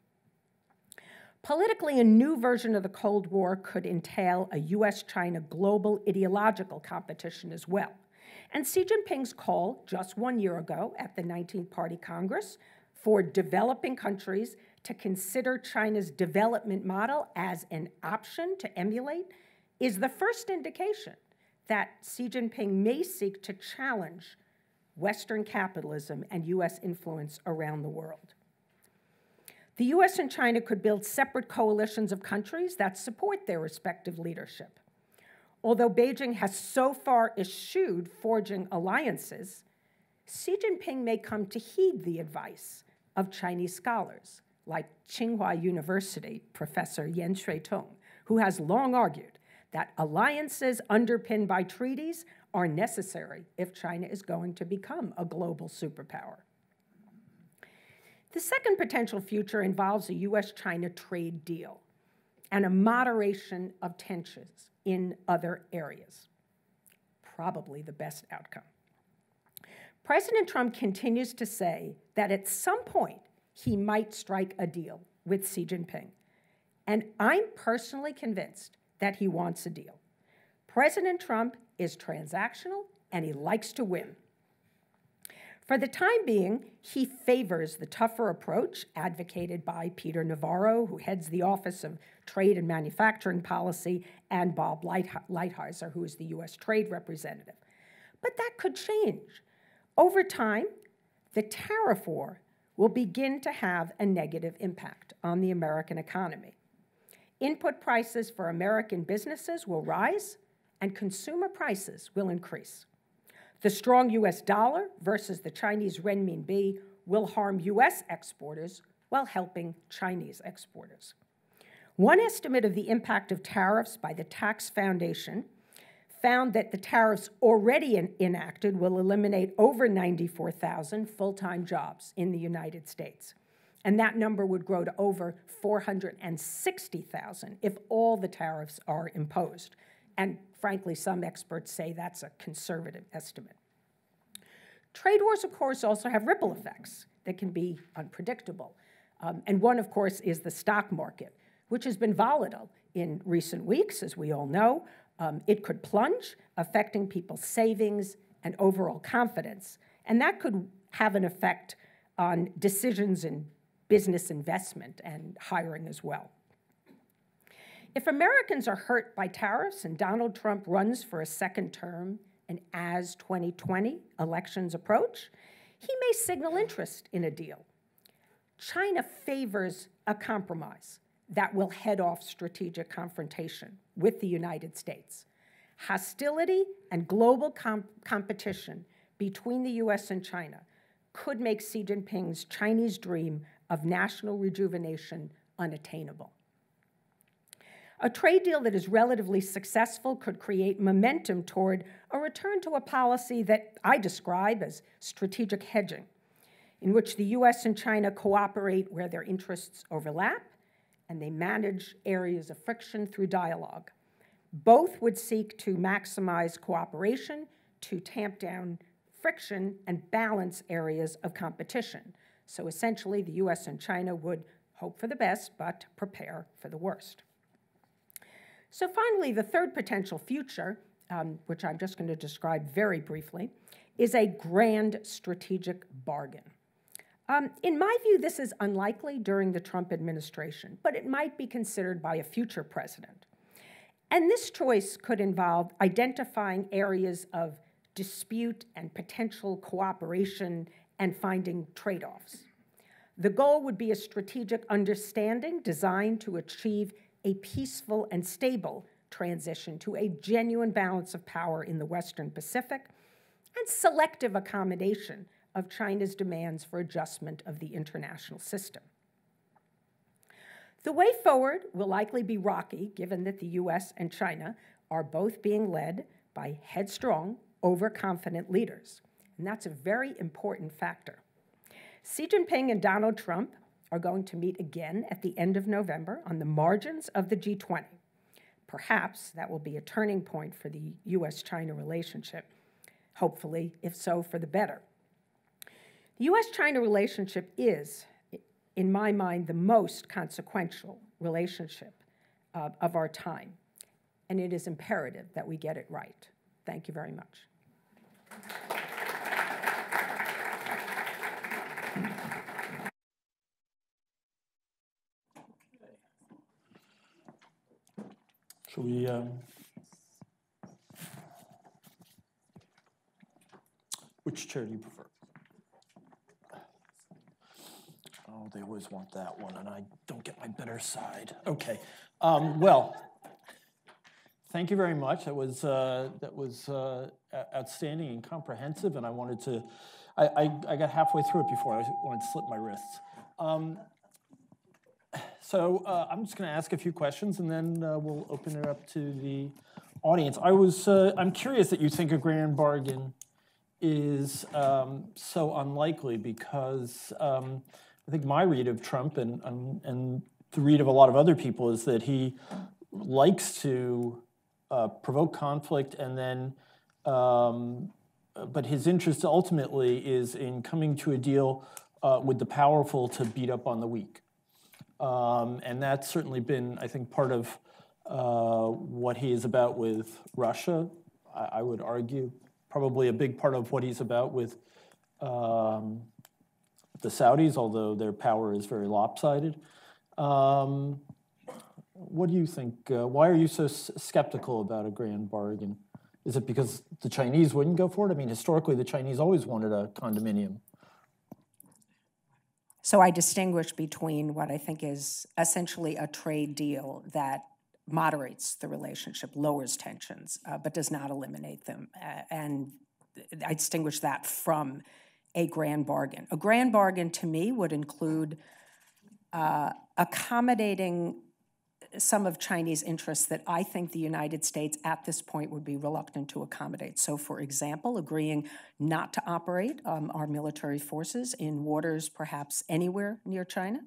Politically, a new version of the Cold War could entail a U.S. China global ideological competition as well. And Xi Jinping's call just 1 year ago at the 19th Party Congress for developing countries to consider China's development model as an option to emulate is the first indication that Xi Jinping may seek to challenge Western capitalism and U.S. influence around the world. The U.S. and China could build separate coalitions of countries that support their respective leadership. Although Beijing has so far eschewed forging alliances, Xi Jinping may come to heed the advice of Chinese scholars, like Tsinghua University professor Yan Shuitong, who has long argued that alliances underpinned by treaties are necessary if China is going to become a global superpower. The second potential future involves a U.S.-China trade deal and a moderation of tensions in other areas. Probably the best outcome. President Trump continues to say that at some point he might strike a deal with Xi Jinping, and I'm personally convinced that he wants a deal. President Trump is transactional and he likes to win. For the time being, he favors the tougher approach advocated by Peter Navarro, who heads the Office of Trade and Manufacturing Policy, and Bob Lighthizer, who is the U.S. Trade Representative. But that could change. Over time, the tariff war will begin to have a negative impact on the American economy. Input prices for American businesses will rise, and consumer prices will increase. The strong U.S. dollar versus the Chinese renminbi will harm U.S. exporters while helping Chinese exporters. One estimate of the impact of tariffs by the Tax Foundation found that the tariffs already enacted will eliminate over 94,000 full-time jobs in the United States. And that number would grow to over 460,000 if all the tariffs are imposed. And frankly, some experts say that's a conservative estimate. Trade wars, of course, also have ripple effects that can be unpredictable. And one, of course, is the stock market, which has been volatile in recent weeks, as we all know. It could plunge, affecting people's savings and overall confidence. And that could have an effect on decisions in business investment and hiring as well. If Americans are hurt by tariffs and Donald Trump runs for a second term, and as 2020 elections approach, he may signal interest in a deal. China favors a compromise that will head off strategic confrontation with the United States. Hostility and global competition between the U.S. and China could make Xi Jinping's Chinese dream of national rejuvenation unattainable. A trade deal that is relatively successful could create momentum toward a return to a policy that I describe as strategic hedging, in which the U.S. and China cooperate where their interests overlap, and they manage areas of friction through dialogue. Both would seek to maximize cooperation, to tamp down friction, and balance areas of competition. So essentially, the U.S. and China would hope for the best, but prepare for the worst. So finally, the third potential future, which I'm just going to describe very briefly, is a grand strategic bargain. In my view, this is unlikely during the Trump administration, but it might be considered by a future president. And this choice could involve identifying areas of dispute and potential cooperation and finding trade-offs. The goal would be a strategic understanding designed to achieve a peaceful and stable transition to a genuine balance of power in the Western Pacific and selective accommodation of China's demands for adjustment of the international system. The way forward will likely be rocky, given that the U.S. and China are both being led by headstrong, overconfident leaders. And that's a very important factor. Xi Jinping and Donald Trump are going to meet again at the end of November on the margins of the G20. perhaps that will be a turning point for the U.S. China relationship, hopefully, if so, for the better. The U.S. China relationship is, in my mind, the most consequential relationship of our time, and it is imperative that we get it right. Thank you very much. Should we, which chair do you prefer? Oh, they always want that one, and I don't get my better side. Okay, well, thank you very much. That was outstanding and comprehensive, and I wanted to, I got halfway through it before I wanted to slip my wrists. So I'm just going to ask a few questions, and then we'll open it up to the audience. I'm curious that you think a grand bargain is so unlikely, because I think my read of Trump and the read of a lot of other people is that he likes to provoke conflict, and then, but his interest ultimately is in coming to a deal with the powerful to beat up on the weak. And that's certainly been, I think, part of what he is about with Russia. I would argue probably a big part of what he's about with the Saudis, although their power is very lopsided. What do you think? Why are you so skeptical about a grand bargain? Is it because the Chinese wouldn't go for it? I mean, historically, the Chinese always wanted a condominium. So I distinguish between what I think is essentially a trade deal that moderates the relationship, lowers tensions, but does not eliminate them. And I distinguish that from a grand bargain. A grand bargain, to me, would include accommodating some of Chinese interests that I think the United States at this point would be reluctant to accommodate. So, for example, agreeing not to operate our military forces in waters perhaps anywhere near China,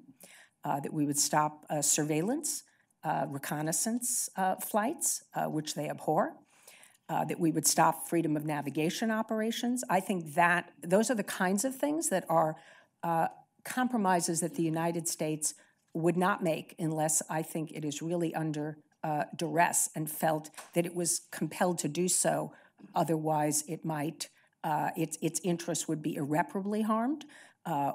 that we would stop surveillance, reconnaissance flights, which they abhor, that we would stop freedom of navigation operations. I think that those are the kinds of things that are compromises that the United States would not make unless I think it is really under duress and felt that it was compelled to do so. Otherwise, it might, its interests would be irreparably harmed,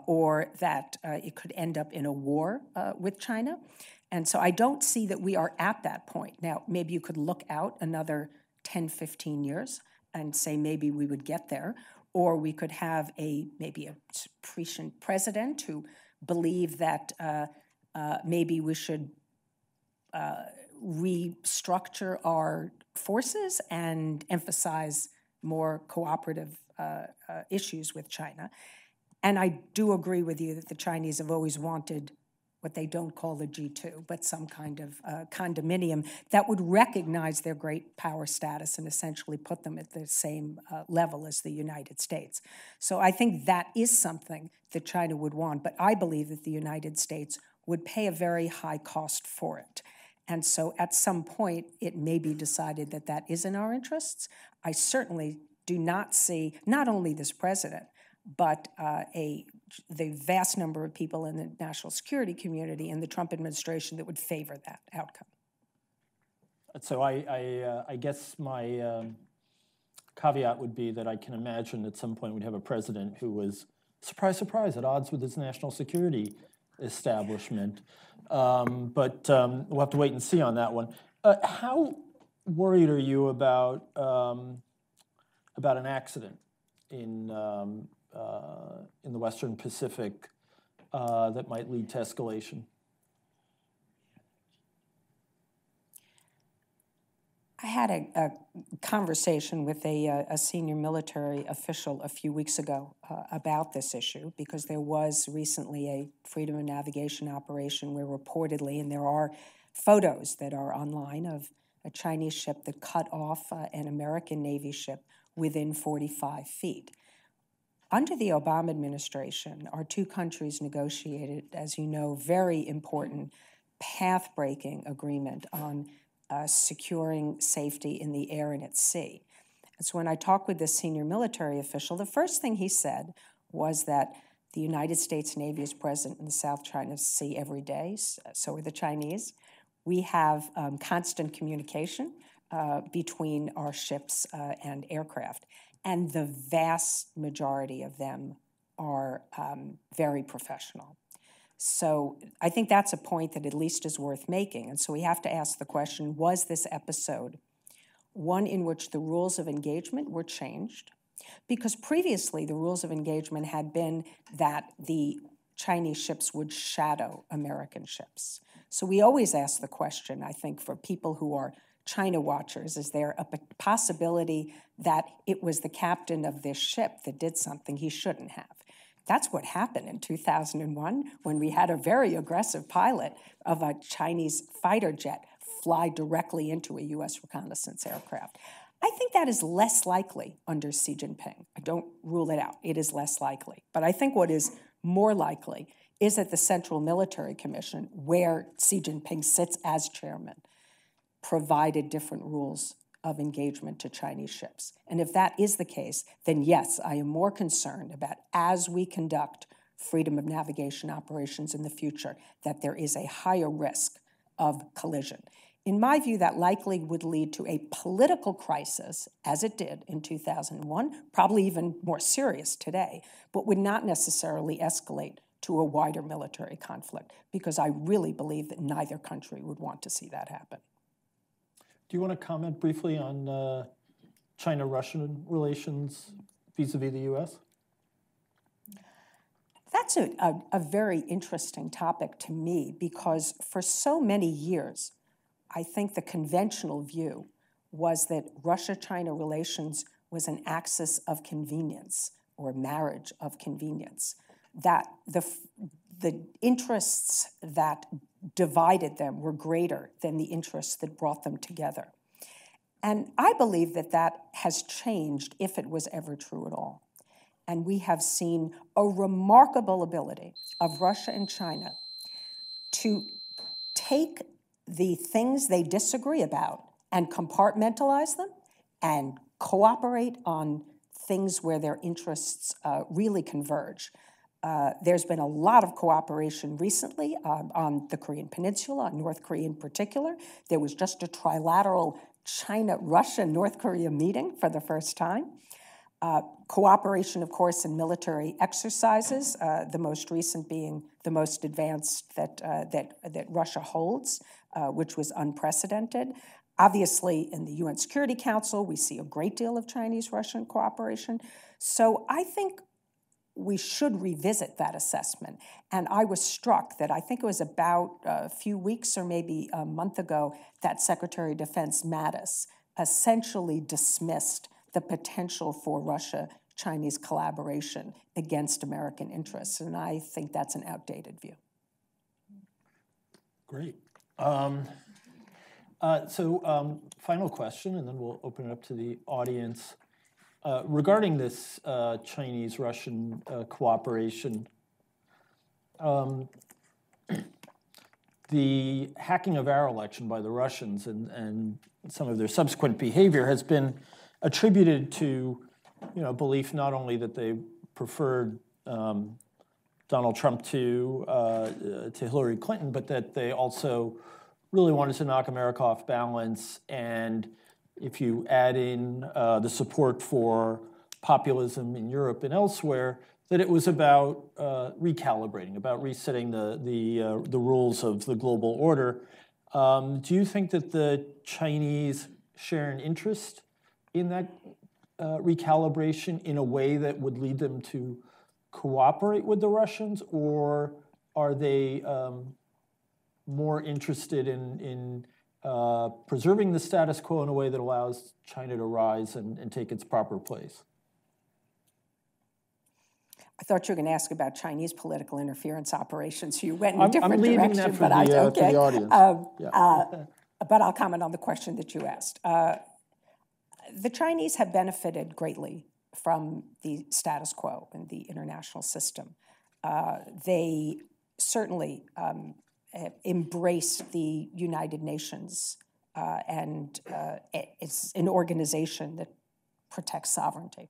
or that it could end up in a war with China. And so I don't see that we are at that point. Now, maybe you could look out another 10, 15 years and say maybe we would get there, or we could have maybe a prescient president who believed that maybe we should restructure our forces and emphasize more cooperative issues with China. And I do agree with you that the Chinese have always wanted what they don't call the G2, but some kind of condominium that would recognize their great power status and essentially put them at the same level as the United States. So I think that is something that China would want, but I believe that the United States would pay a very high cost for it. And so at some point, it may be decided that that is in our interests. I certainly do not see not only this president, but the vast number of people in the national security community and the Trump administration that would favor that outcome. So I guess my caveat would be that I can imagine at some point we'd have a president who was, surprise, surprise, at odds with his national security establishment. But we'll have to wait and see on that one. How worried are you about an accident in the Western Pacific that might lead to escalation? I had a conversation with a senior military official a few weeks ago about this issue, because there was recently a freedom of navigation operation where reportedly, and there are photos that are online of a Chinese ship that cut off an American Navy ship within 45 feet. Under the Obama administration, our two countries negotiated, as you know, very important path-breaking agreement on securing safety in the air and at sea. And so when I talked with this senior military official, the first thing he said was that the United States Navy is present in the South China Sea every day, so are the Chinese. We have constant communication between our ships and aircraft, and the vast majority of them are very professional. So I think that's a point that at least is worth making. And so we have to ask the question, was this episode one in which the rules of engagement were changed? Because previously the rules of engagement had been that the Chinese ships would shadow American ships. So we always ask the question, I think, for people who are China watchers, is there a possibility that it was the captain of this ship that did something he shouldn't have? That's what happened in 2001 when we had a very aggressive pilot of a Chinese fighter jet fly directly into a U.S. reconnaissance aircraft. I think that is less likely under Xi Jinping. I don't rule it out. It is less likely. But I think what is more likely is that the Central Military Commission, where Xi Jinping sits as chairman, provided different rules of engagement to Chinese ships. And if that is the case, then yes, I am more concerned about, as we conduct freedom of navigation operations in the future, that there is a higher risk of collision. In my view, that likely would lead to a political crisis, as it did in 2001, probably even more serious today, but would not necessarily escalate to a wider military conflict, because I really believe that neither country would want to see that happen. Do you want to comment briefly on China-Russian relations vis-a-vis the U.S.? That's a very interesting topic to me, because for so many years, I think the conventional view was that Russia-China relations was an axis of convenience or marriage of convenience, that the interests that divided them were greater than the interests that brought them together. And I believe that that has changed, if it was ever true at all. And we have seen a remarkable ability of Russia and China to take the things they disagree about and compartmentalize them and cooperate on things where their interests really converge. There's been a lot of cooperation recently on the Korean Peninsula, on North Korea in particular. There was just a trilateral China-Russia-North Korea meeting for the first time. Cooperation, of course, in military exercises, the most recent being the most advanced that Russia holds, which was unprecedented. Obviously, in the UN Security Council, we see a great deal of Chinese-Russian cooperation. So I think we should revisit that assessment. And I was struck that I think it was about a few weeks or maybe a month ago that Secretary of Defense Mattis essentially dismissed the potential for Russia-Chinese collaboration against American interests. And I think that's an outdated view. Great. Final question, and then we'll open it up to the audience. Regarding this Chinese-Russian cooperation, the hacking of our election by the Russians and some of their subsequent behavior has been attributed to, belief not only that they preferred Donald Trump to Hillary Clinton, but that they also really wanted to knock America off balance. And if you add in the support for populism in Europe and elsewhere, that it was about recalibrating, about resetting the rules of the global order. Do you think that the Chinese share an interest in that recalibration in a way that would lead them to cooperate with the Russians, or are they more interested in preserving the status quo in a way that allows China to rise and take its proper place? I thought you were going to ask about Chinese political interference operations. So you went in a different direction. I'm leaving that for the audience. But I'll comment on the question that you asked. The Chinese have benefited greatly from the status quo in the international system. They certainly embraced the United Nations and it's an organization that protects sovereignty.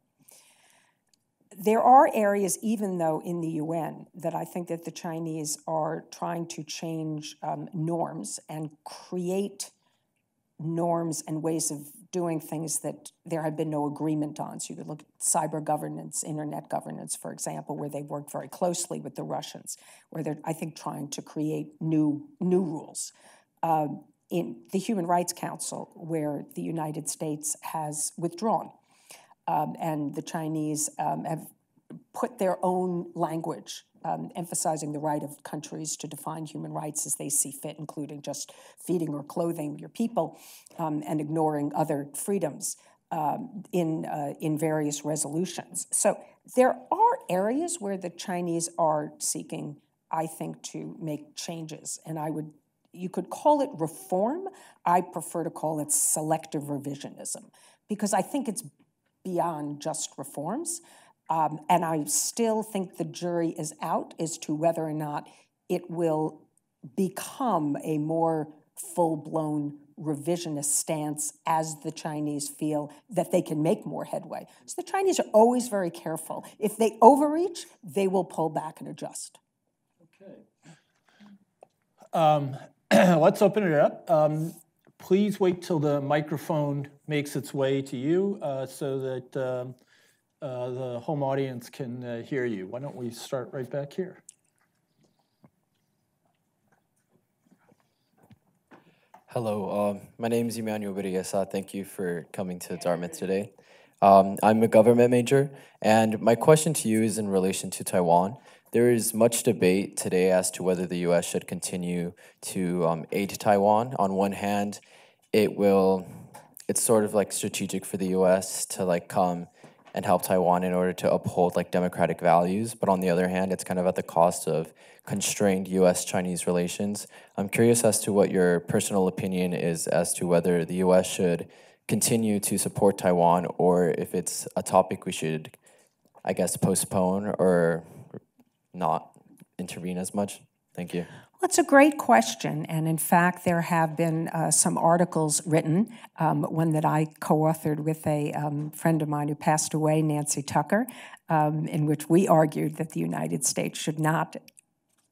There are areas, even though in the UN, that I think that the Chinese are trying to change norms and create norms and ways of doing things that there had been no agreement on. So you could look at cyber governance, internet governance, for example, where they work very closely with the Russians, where they're, I think, trying to create new rules. In the Human Rights Council, where the United States has withdrawn, and the Chinese have put their own language, emphasizing the right of countries to define human rights as they see fit, including just feeding or clothing your people, and ignoring other freedoms in various resolutions. So there are areas where the Chinese are seeking, I think, to make changes, and you could call it reform. I prefer to call it selective revisionism, because I think it's beyond just reforms. And I still think the jury is out as to whether or not it will become a more full-blown revisionist stance as the Chinese feel that they can make more headway. So the Chinese are always very careful. If they overreach, they will pull back and adjust. Okay. Let's open it up. Please wait till the microphone makes its way to you so that the home audience can hear you. Why don't we start right back here? Hello, my name is Emmanuel Berriesa. Thank you for coming to Dartmouth today. I'm a government major, and my question to you is in relation to Taiwan. There is much debate today as to whether the U.S. should continue to aid Taiwan. On one hand, it's sort of like strategic for the U.S. to like come and help Taiwan in order to uphold like democratic values. But on the other hand, it's kind of at the cost of constrained U.S.-Chinese relations. I'm curious as to what your personal opinion is as to whether the U.S. should continue to support Taiwan, or if it's a topic we should, I guess, postpone or not intervene as much. Thank you. Well, it's a great question, and in fact, there have been some articles written, one that I co-authored with a friend of mine who passed away, Nancy Tucker, in which we argued that the United States should not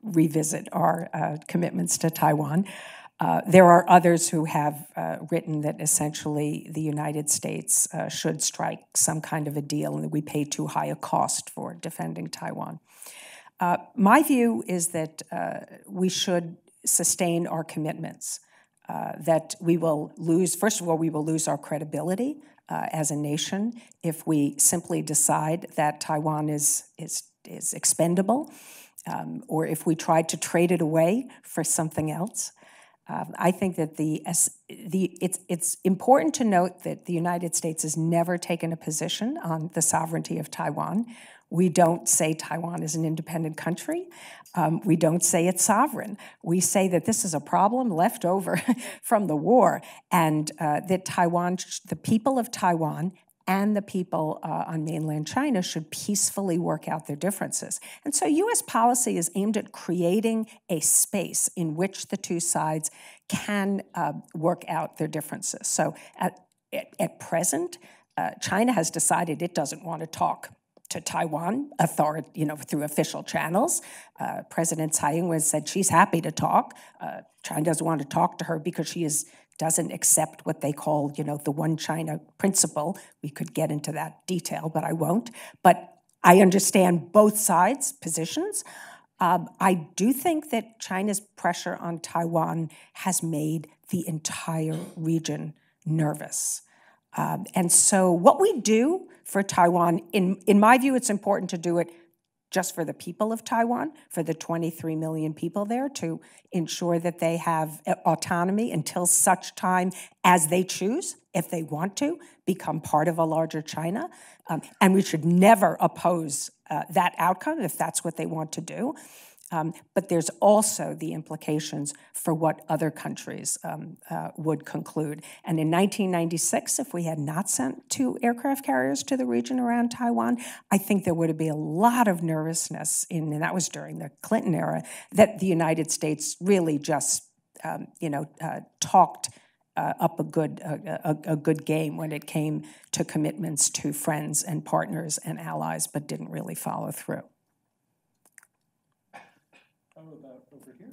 revisit our commitments to Taiwan. There are others who have written that essentially the United States should strike some kind of a deal and that we pay too high a cost for defending Taiwan. My view is that we should sustain our commitments, that we will lose, first of all, we will lose our credibility as a nation if we simply decide that Taiwan is expendable, or if we try to trade it away for something else. I think that it's important to note that the United States has never taken a position on the sovereignty of Taiwan. We don't say Taiwan is an independent country. We don't say it's sovereign. We say that this is a problem left over from the war, and that Taiwan, the people of Taiwan and the people on mainland China should peacefully work out their differences. And so U.S. policy is aimed at creating a space in which the two sides can work out their differences. So at present, China has decided it doesn't want to talk to Taiwan through official channels. President Tsai Ing-wen said she's happy to talk. China doesn't want to talk to her because she doesn't accept what they call, the one China principle. We could get into that detail, but I won't. But I understand both sides' positions. I do think that China's pressure on Taiwan has made the entire region nervous. And so what we do for Taiwan, in my view, it's important to do it just for the people of Taiwan, for the 23 million people there, to ensure that they have autonomy until such time as they choose, if they want to, become part of a larger China. And we should never oppose that outcome if that's what they want to do. But there's also the implications for what other countries would conclude. And in 1996, if we had not sent 2 aircraft carriers to the region around Taiwan, I think there would be a lot of nervousness, and that was during the Clinton era, that the United States really just, talked up a good game when it came to commitments to friends and partners and allies, but didn't really follow through. How about over here?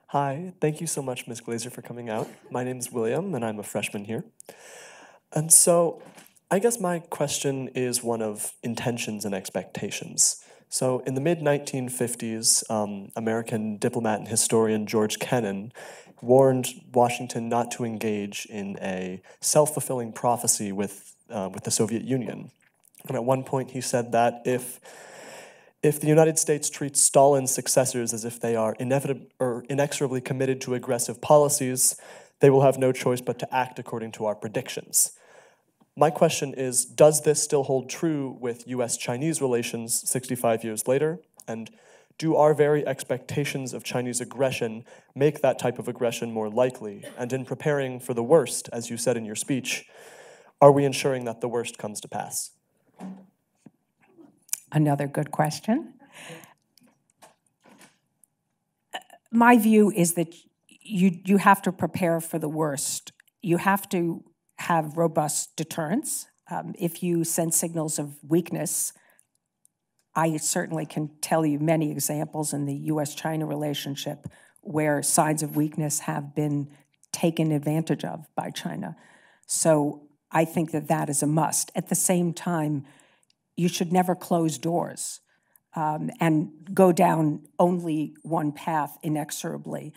Hi, thank you so much, Ms. Glaser, for coming out. My name is William, and I'm a freshman here. And so I guess my question is one of intentions and expectations. So in the mid-1950s, American diplomat and historian George Kennan warned Washington not to engage in a self-fulfilling prophecy with the Soviet Union. And at one point he said that if the United States treats Stalin's successors as if they are inexorably committed to aggressive policies, they will have no choice but to act according to our predictions. My question is, does this still hold true with U.S.-Chinese relations 65 years later? And do our very expectations of Chinese aggression make that type of aggression more likely? And in preparing for the worst, as you said in your speech, are we ensuring that the worst comes to pass? Another good question. My view is that you have to prepare for the worst. You have to have robust deterrence. If you send signals of weakness, I certainly can tell you many examples in the U.S.-China relationship where signs of weakness have been taken advantage of by China. So I think that that is a must. At the same time, you should never close doors and go down only one path inexorably.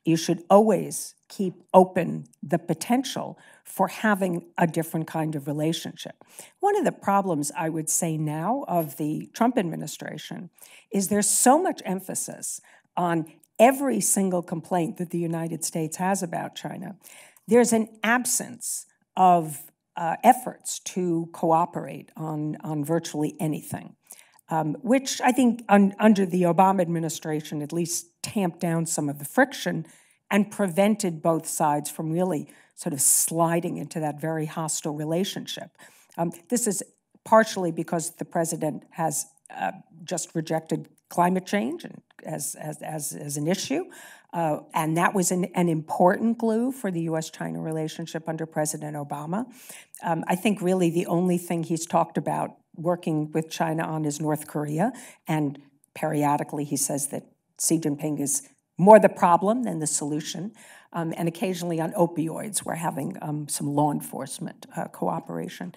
You should always keep open the potential for having a different kind of relationship. One of the problems, I would say now, of the Trump administration is there's so much emphasis on every single complaint that the United States has about China. There's an absence of efforts to cooperate on virtually anything, which I think under the Obama administration at least tamped down some of the friction and prevented both sides from really sort of sliding into that very hostile relationship. This is partially because the president has just rejected climate change as an issue, and that was an important glue for the U.S.-China relationship under President Obama. I think really the only thing he's talked about working with China on is North Korea, and periodically he says that Xi Jinping is more the problem than the solution, and occasionally on opioids we're having some law enforcement cooperation.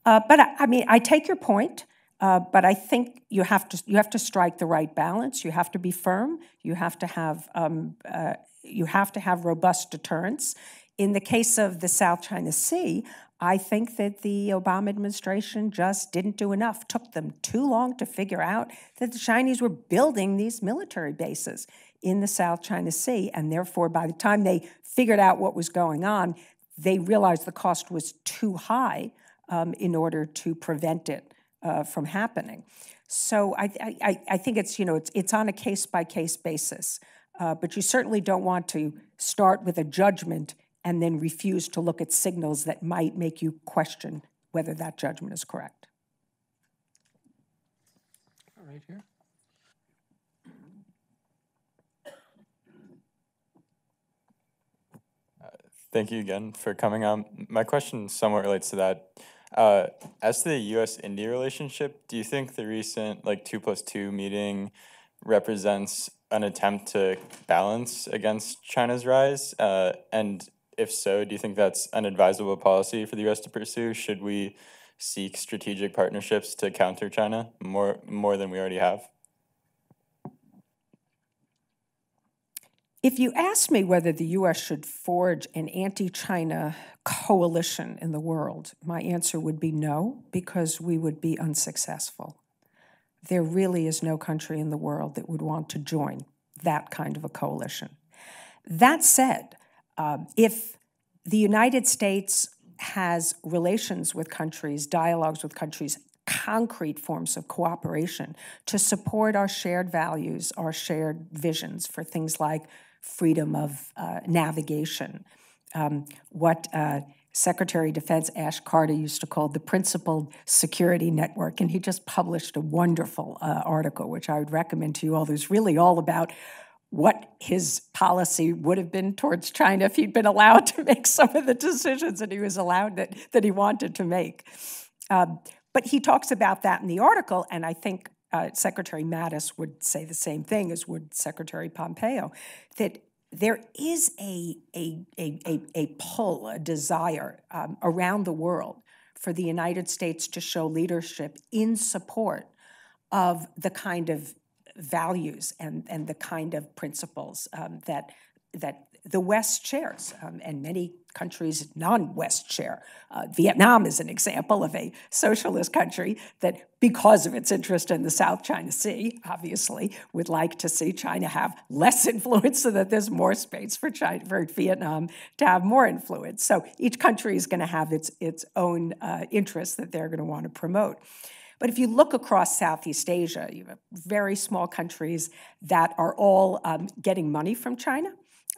But I mean, I take your point. But I think you have to strike the right balance. You have to be firm. You have to have robust deterrence. In the case of the South China Sea, I think that the Obama administration just didn't do enough. Took them too long to figure out that the Chinese were building these military bases in the South China Sea, and therefore, by the time they figured out what was going on, they realized the cost was too high in order to prevent it from happening. So I think it's on a case-by-case basis, but you certainly don't want to start with a judgment and then refuse to look at signals that might make you question whether that judgment is correct. Right here. Thank you again for coming on. My question somewhat relates to that. As to the U.S.-India relationship, do you think the recent 2+2 meeting represents an attempt to balance against China's rise? And if so, do you think that's an advisable policy for the U.S. to pursue? Should we seek strategic partnerships to counter China more than we already have? If you ask me whether the U.S. should forge an anti-China coalition in the world, my answer would be no, because we would be unsuccessful. There really is no country in the world that would want to join that kind of a coalition. That said, if the United States has relations with countries, dialogues with countries, concrete forms of cooperation to support our shared values, our shared visions for things like freedom of navigation, what Secretary of Defense Ash Carter used to call the Principled Security Network, and he just published a wonderful article, which I would recommend to you all. There's really all about what his policy would have been towards China if he'd been allowed to make some of the decisions that he was allowed that he wanted to make. But he talks about that in the article, and I think Secretary Mattis would say the same thing as would Secretary Pompeo, that there is a pull, a desire around the world for the United States to show leadership in support of the kind of values and the kind of principles that the West shares, and many countries non-West share. Vietnam is an example of a socialist country that, because of its interest in the South China Sea, obviously would like to see China have less influence so that there's more space for Vietnam to have more influence. So each country is going to have its own interests that they're going to want to promote. But if you look across Southeast Asia, you have very small countries that are all getting money from China,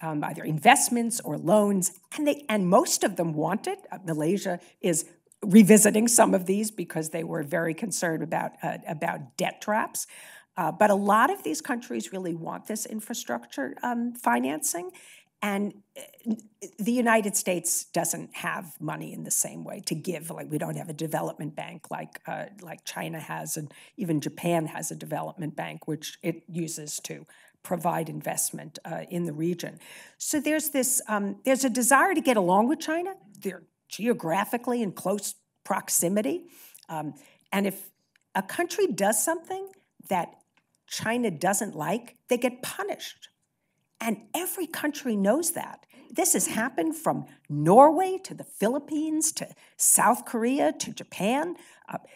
either investments or loans, and most of them want it. Malaysia is revisiting some of these because they were very concerned about debt traps. But a lot of these countries really want this infrastructure financing. And the United States doesn't have money in the same way to give. Like, we don't have a development bank like China has, and even Japan has a development bank, which it uses to provide investment in the region. So there's a desire to get along with China. They're geographically in close proximity. And if a country does something that China doesn't like, they get punished. And every country knows that. This has happened from Norway to the Philippines to South Korea to Japan.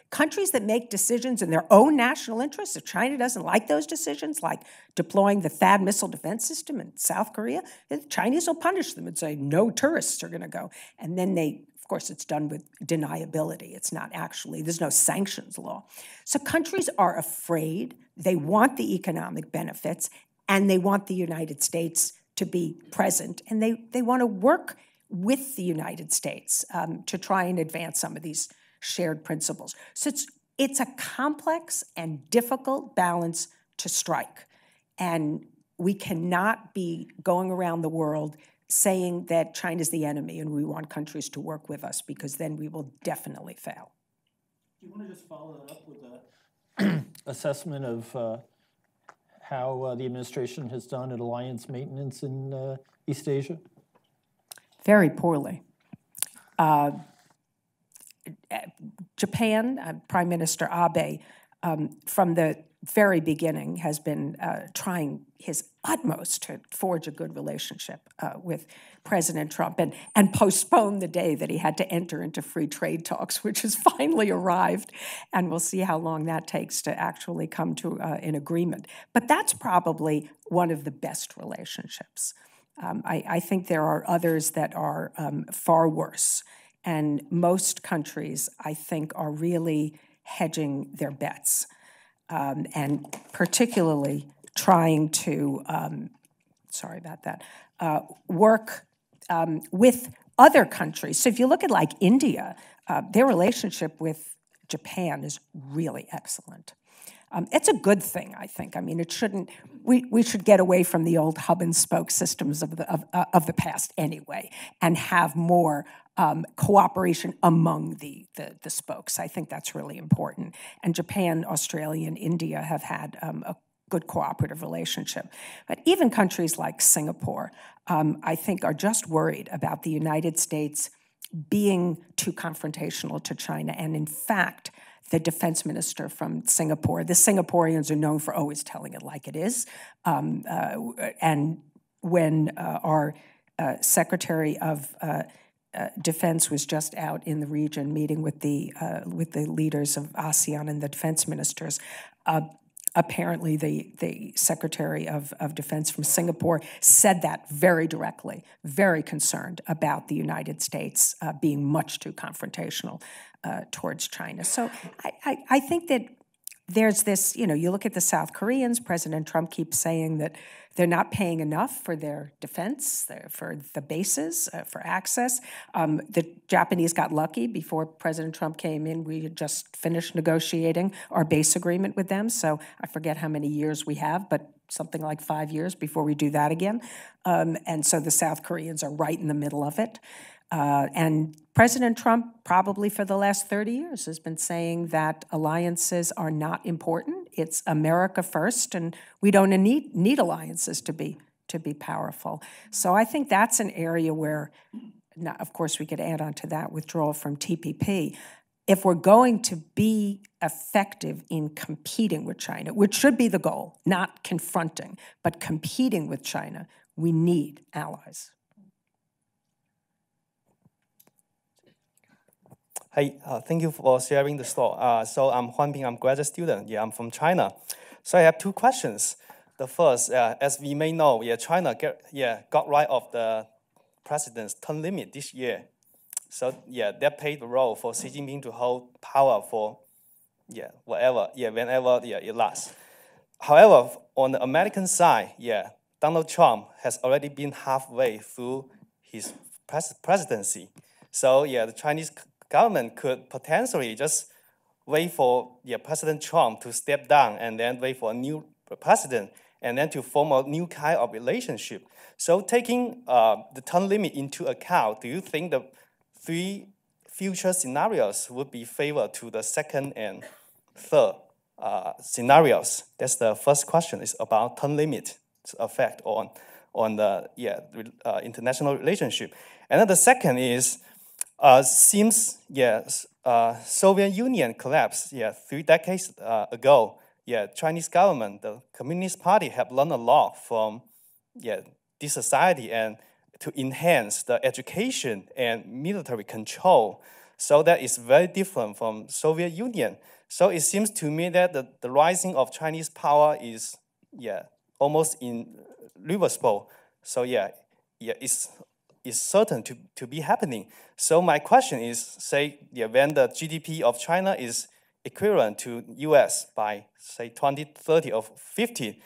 Countries that make decisions in their own national interests, if China doesn't like those decisions, like deploying the THAAD missile defense system in South Korea, the Chinese will punish them and say, no tourists are going to go. And then of course, it's done with deniability. It's not actually, there's no sanctions law. So countries are afraid. They want the economic benefits, and they want the United States to be present, and they want to work with the United States to try and advance some of these shared principles. So it's a complex and difficult balance to strike, and we cannot be going around the world saying that China's the enemy and we want countries to work with us, because then we will definitely fail. Do you want to just follow that up with an assessment of how the administration has done at alliance maintenance in East Asia? Very poorly. Japan, Prime Minister Abe, from the very beginning has been trying his utmost to forge a good relationship with President Trump, and postpone the day that he had to enter into free trade talks, which has finally arrived, and we'll see how long that takes to actually come to an agreement. But that's probably one of the best relationships. I think there are others that are far worse, and most countries, I think, are really hedging their bets, and particularly trying to, work with other countries. So if you look at like India, their relationship with Japan is really excellent. It's a good thing, I think. I mean, it shouldn't. We should get away from the old hub and spoke systems of the past anyway, and have more cooperation among the spokes. I think that's really important. And Japan, Australia, and India have had a good cooperative relationship. But even countries like Singapore, I think, are just worried about the United States being too confrontational to China. And in fact, the defense minister from Singapore, the Singaporeans are known for always telling it like it is. And when our Secretary of Defense was just out in the region meeting with the leaders of ASEAN and the defense ministers, apparently the Secretary of Defense from Singapore said that very directly, very concerned about the United States being much too confrontational towards China. So I think that there's this, you look at the South Koreans, President Trump keeps saying that they're not paying enough for their defense, for the bases, for access. The Japanese got lucky. Before President Trump came in, we had just finished negotiating our base agreement with them. So I forget how many years we have, but something like 5 years before we do that again. And so the South Koreans are right in the middle of it. And President Trump, probably for the last 30 years, has been saying that alliances are not important. It's America first, and we don't need alliances to be powerful. So I think that's an area where, now, of course, we could add on to that withdrawal from TPP. If we're going to be effective in competing with China, which should be the goal, not confronting, but competing with China, we need allies. Hey, thank you for sharing the story. So I'm Huan Ping, I'm a graduate student. I'm from China. So I have two questions. The first, as we may know, China got rid of the president's term limit this year. So that played the role for Xi Jinping to hold power for whenever it lasts. However, on the American side, Donald Trump has already been halfway through his presidency. So the Chinese government could potentially just wait for President Trump to step down and then wait for a new president and then to form a new kind of relationship. So taking the term limit into account, do you think the three future scenarios would be favored to the second and third scenarios? That's the first question, is about term limit effect on the international relationship. And then the second is, seems Soviet Union collapsed 3 decades ago. Chinese government, the Communist Party, have learned a lot from this society and to enhance the education and military control. So that is very different from Soviet Union. So it seems to me that the rising of Chinese power is almost irreversible. So it's certain to be happening. So my question is, say, when the GDP of China is equivalent to U.S. by, say, 2030 or 50,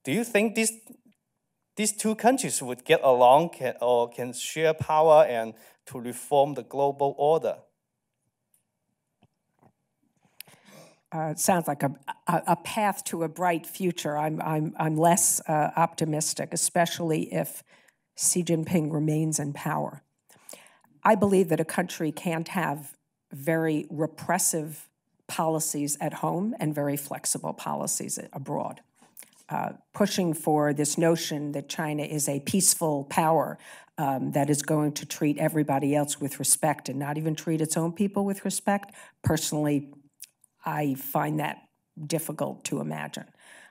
do you think these two countries would get along or can share power and to reform the global order? Sounds like a path to a bright future. I'm less optimistic, especially if Xi Jinping remains in power. I believe that a country can't have very repressive policies at home and very flexible policies abroad. Pushing for this notion that China is a peaceful power that is going to treat everybody else with respect and not even treat its own people with respect, personally, I find that difficult to imagine.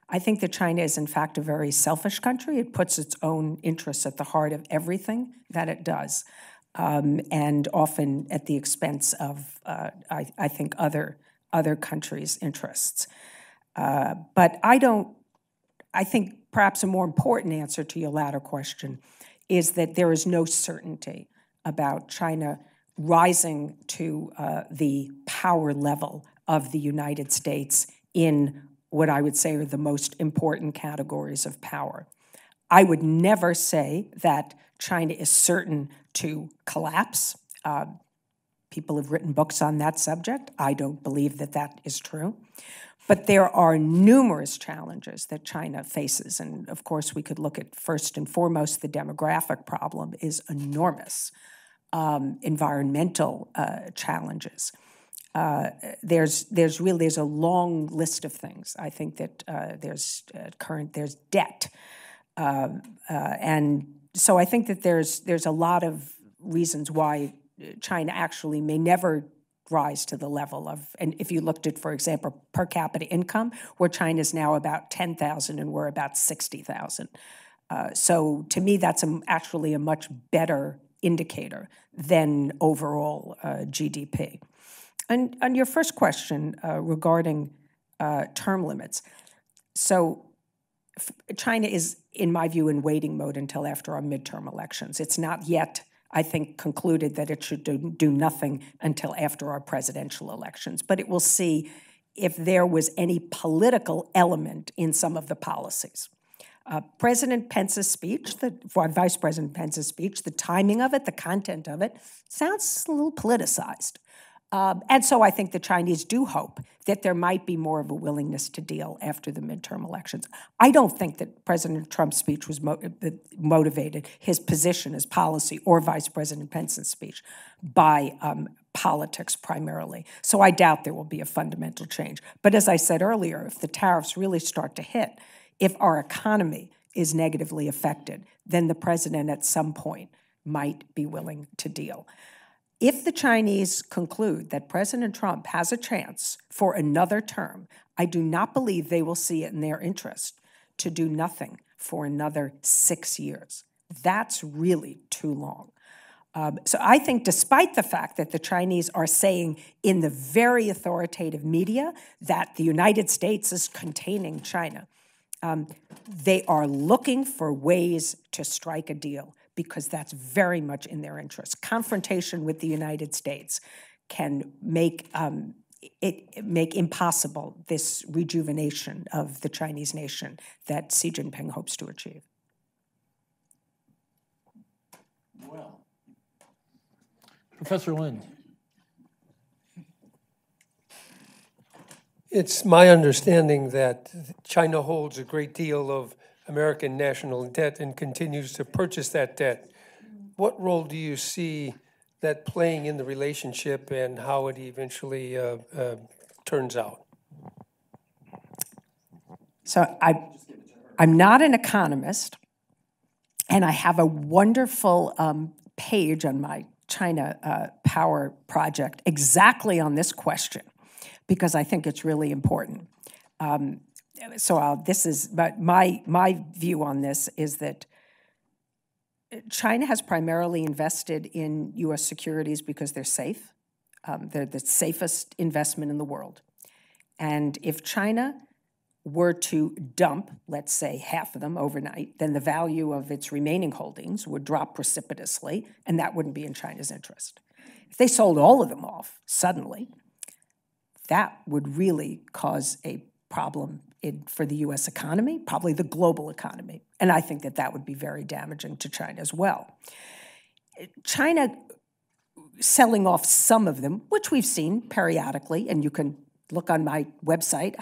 I think that China is, in fact, a very selfish country. It puts its own interests at the heart of everything that it does, and often at the expense of, I think, other countries' interests. But I think perhaps a more important answer to your latter question is that there is no certainty about China rising to the power level of the United States in what I would say are the most important categories of power. I would never say that China is certain to collapse. People have written books on that subject. I don't believe that that is true. But there are numerous challenges that China faces. And of course, we could look at, first and foremost, the demographic problem is enormous. Environmental challenges. There's a long list of things. I think that there's debt. And so I think that there's a lot of reasons why China actually may never rise to the level of, and if you looked at, for example, per capita income, where China's now about 10,000 and we're about 60,000. So to me, that's actually a much better indicator than overall GDP. And on your first question regarding term limits, so China is, in my view, in waiting mode until after our midterm elections. It's not yet, I think, concluded that it should do nothing until after our presidential elections. But it will see if there was any political element in some of the policies. President Pence's speech, Vice President Pence's speech, the timing of it, the content of it, sounds a little politicized. And so I think the Chinese do hope that there might be more of a willingness to deal after the midterm elections. I don't think that President Trump's speech was motivated, his position, his policy, or Vice President Pence's speech by politics primarily. So I doubt there will be a fundamental change. But as I said earlier, if the tariffs really start to hit, if our economy is negatively affected, then the president at some point might be willing to deal. If the Chinese conclude that President Trump has a chance for another term, I do not believe they will see it in their interest to do nothing for another 6 years. That's really too long. So I think despite the fact that the Chinese are saying in the very authoritative media that the United States is containing China, they are looking for ways to strike a deal because that's very much in their interest. Confrontation with the United States can make impossible this rejuvenation of the Chinese nation that Xi Jinping hopes to achieve. Well, Professor Lind. It's my understanding that China holds a great deal of American national debt and continues to purchase that debt. What role do you see that playing in the relationship and how it eventually turns out? So I'm not an economist, and I have a wonderful page on my China Power project exactly on this question, because I think it's really important. But my view on this is that China has primarily invested in U.S. securities because they're safe. They're the safest investment in the world. And if China were to dump, let's say, half of them overnight, then the value of its remaining holdings would drop precipitously, and that wouldn't be in China's interest. If they sold all of them off suddenly, that would really cause a problem for the U.S. economy, probably the global economy. And I think that that would be very damaging to China as well. China selling off some of them, which we've seen periodically, and you can look on my website.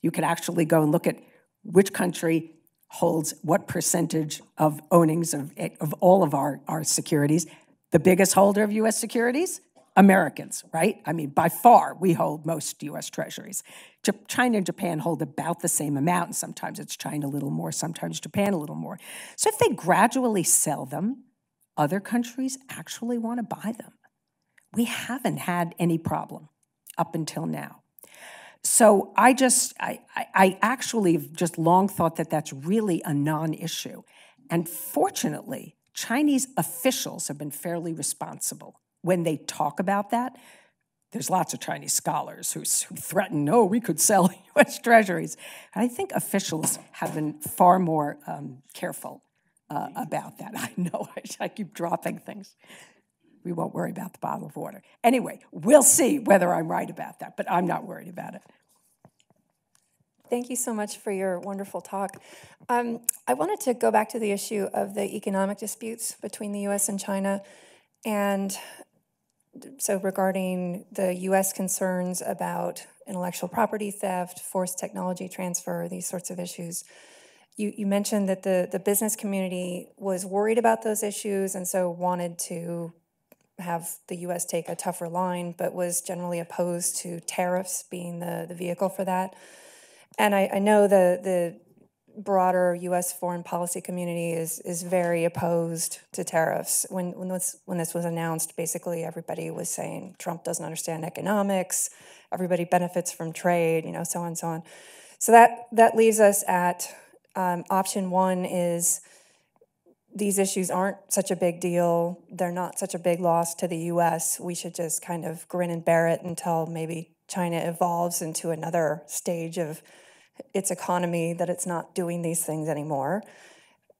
You can actually go and look at which country holds what percentage of ownings of all of our securities. The biggest holder of U.S. securities? Americans, right? I mean, by far, we hold most U.S. treasuries. China and Japan hold about the same amount, and sometimes it's China a little more, sometimes Japan a little more. So if they gradually sell them, other countries actually want to buy them. We haven't had any problem up until now. So I actually have just long thought that that's really a non-issue. And fortunately, Chinese officials have been fairly responsible. When they talk about that, there's lots of Chinese scholars who threaten, no, we could sell U.S. treasuries. And I think officials have been far more careful about that. I know, I keep dropping things. We won't worry about the bottle of water. Anyway, we'll see whether I'm right about that, but I'm not worried about it. Thank you so much for your wonderful talk. I wanted to go back to the issue of the economic disputes between the U.S. and China. And so regarding the U.S. concerns about intellectual property theft, forced technology transfer, these sorts of issues, you mentioned that the business community was worried about those issues and so wanted to have the U.S. take a tougher line, but was generally opposed to tariffs being the vehicle for that. And I know the broader U.S. foreign policy community is very opposed to tariffs. When this was announced, basically everybody was saying Trump doesn't understand economics, everybody benefits from trade, so on and so on. So that leaves us at option one is these issues aren't such a big deal. They're not such a big loss to the U.S. We should just kind of grin and bear it until maybe China evolves into another stage of its economy that it's not doing these things anymore.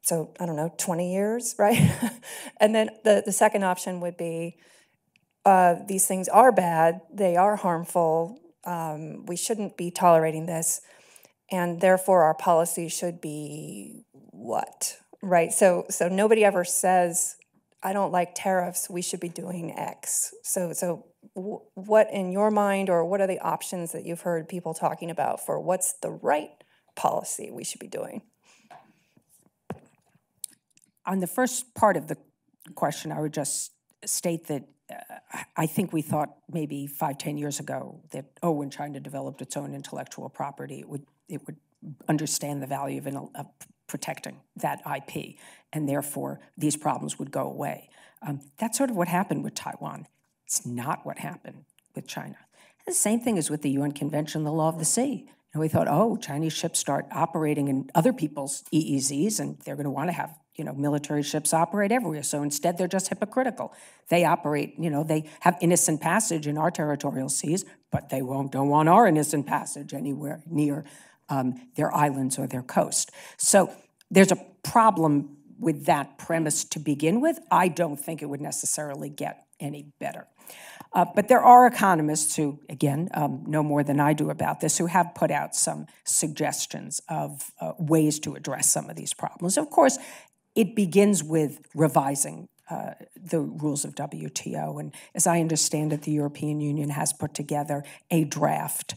So, I don't know, 20 years, right? And then the second option would be these things are bad, they are harmful, we shouldn't be tolerating this, and therefore our policy should be what, right? So nobody ever says, I don't like tariffs, we should be doing X. So what in your mind, or what are the options that you've heard people talking about for what's the right policy we should be doing? On the first part of the question, I would just state that I think we thought maybe 5-10 years ago that, when China developed its own intellectual property, it would understand the value of protecting that IP, and therefore these problems would go away. That's sort of what happened with Taiwan. It's not what happened with China. And the same thing is with the UN Convention on the Law of the Sea. We thought, Chinese ships start operating in other people's EEZs, and they're going to want to have military ships operate everywhere. So instead, they're just hypocritical. They operate, they have innocent passage in our territorial seas, but they don't want our innocent passage anywhere near their islands or their coast. So there's a problem with that premise to begin with. I don't think it would necessarily get any better. But there are economists who, again, know more than I do about this, who have put out some suggestions of ways to address some of these problems. Of course, it begins with revising the rules of WTO. And as I understand it, the European Union has put together a draft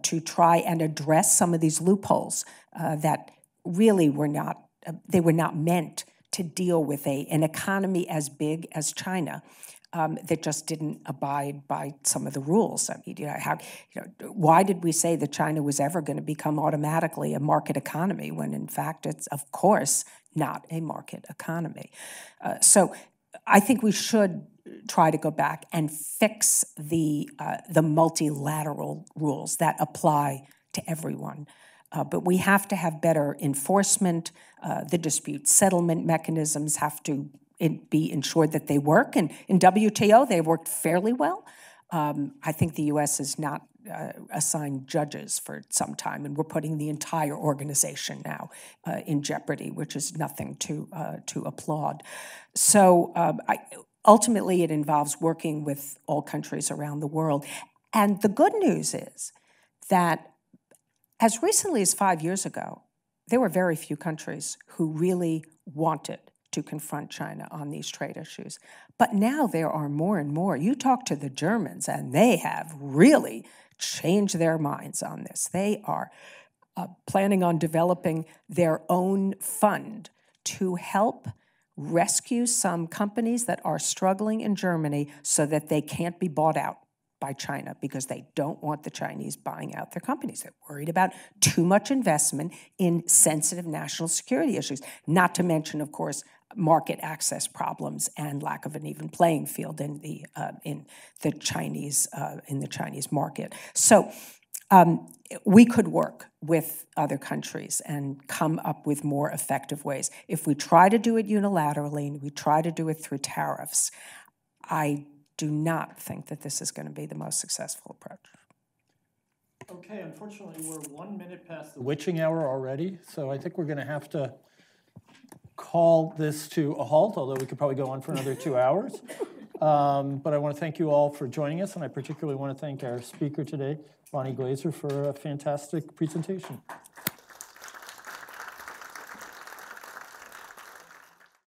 to try and address some of these loopholes that really were not meant to deal with an economy as big as China. That just didn't abide by some of the rules. I mean, why did we say that China was ever going to become automatically a market economy when, in fact, it's, of course, not a market economy? So I think we should try to go back and fix the multilateral rules that apply to everyone. But we have to have better enforcement. The dispute settlement mechanisms have to be ensured that they work. And in WTO, they worked fairly well. I think the U.S. has not assigned judges for some time, and we're putting the entire organization now in jeopardy, which is nothing to applaud. So ultimately, it involves working with all countries around the world. And the good news is that as recently as 5 years ago, there were very few countries who really wanted to confront China on these trade issues. But now there are more and more. You talk to the Germans, and they have really changed their minds on this. They are planning on developing their own fund to help rescue some companies that are struggling in Germany so that they can't be bought out by China, because they don't want the Chinese buying out their companies. They're worried about too much investment in sensitive national security issues, not to mention, of course, market access problems and lack of an even playing field in the Chinese market. So we could work with other countries and come up with more effective ways. If we try to do it unilaterally and we try to do it through tariffs, I do not think that this is going to be the most successful approach. Okay, unfortunately, we're 1 minute past the witching hour already, so I think we're going to have to call this to a halt, although we could probably go on for another 2 hours. But I want to thank you all for joining us, and I particularly want to thank our speaker today, Ronnie Glaser, for a fantastic presentation.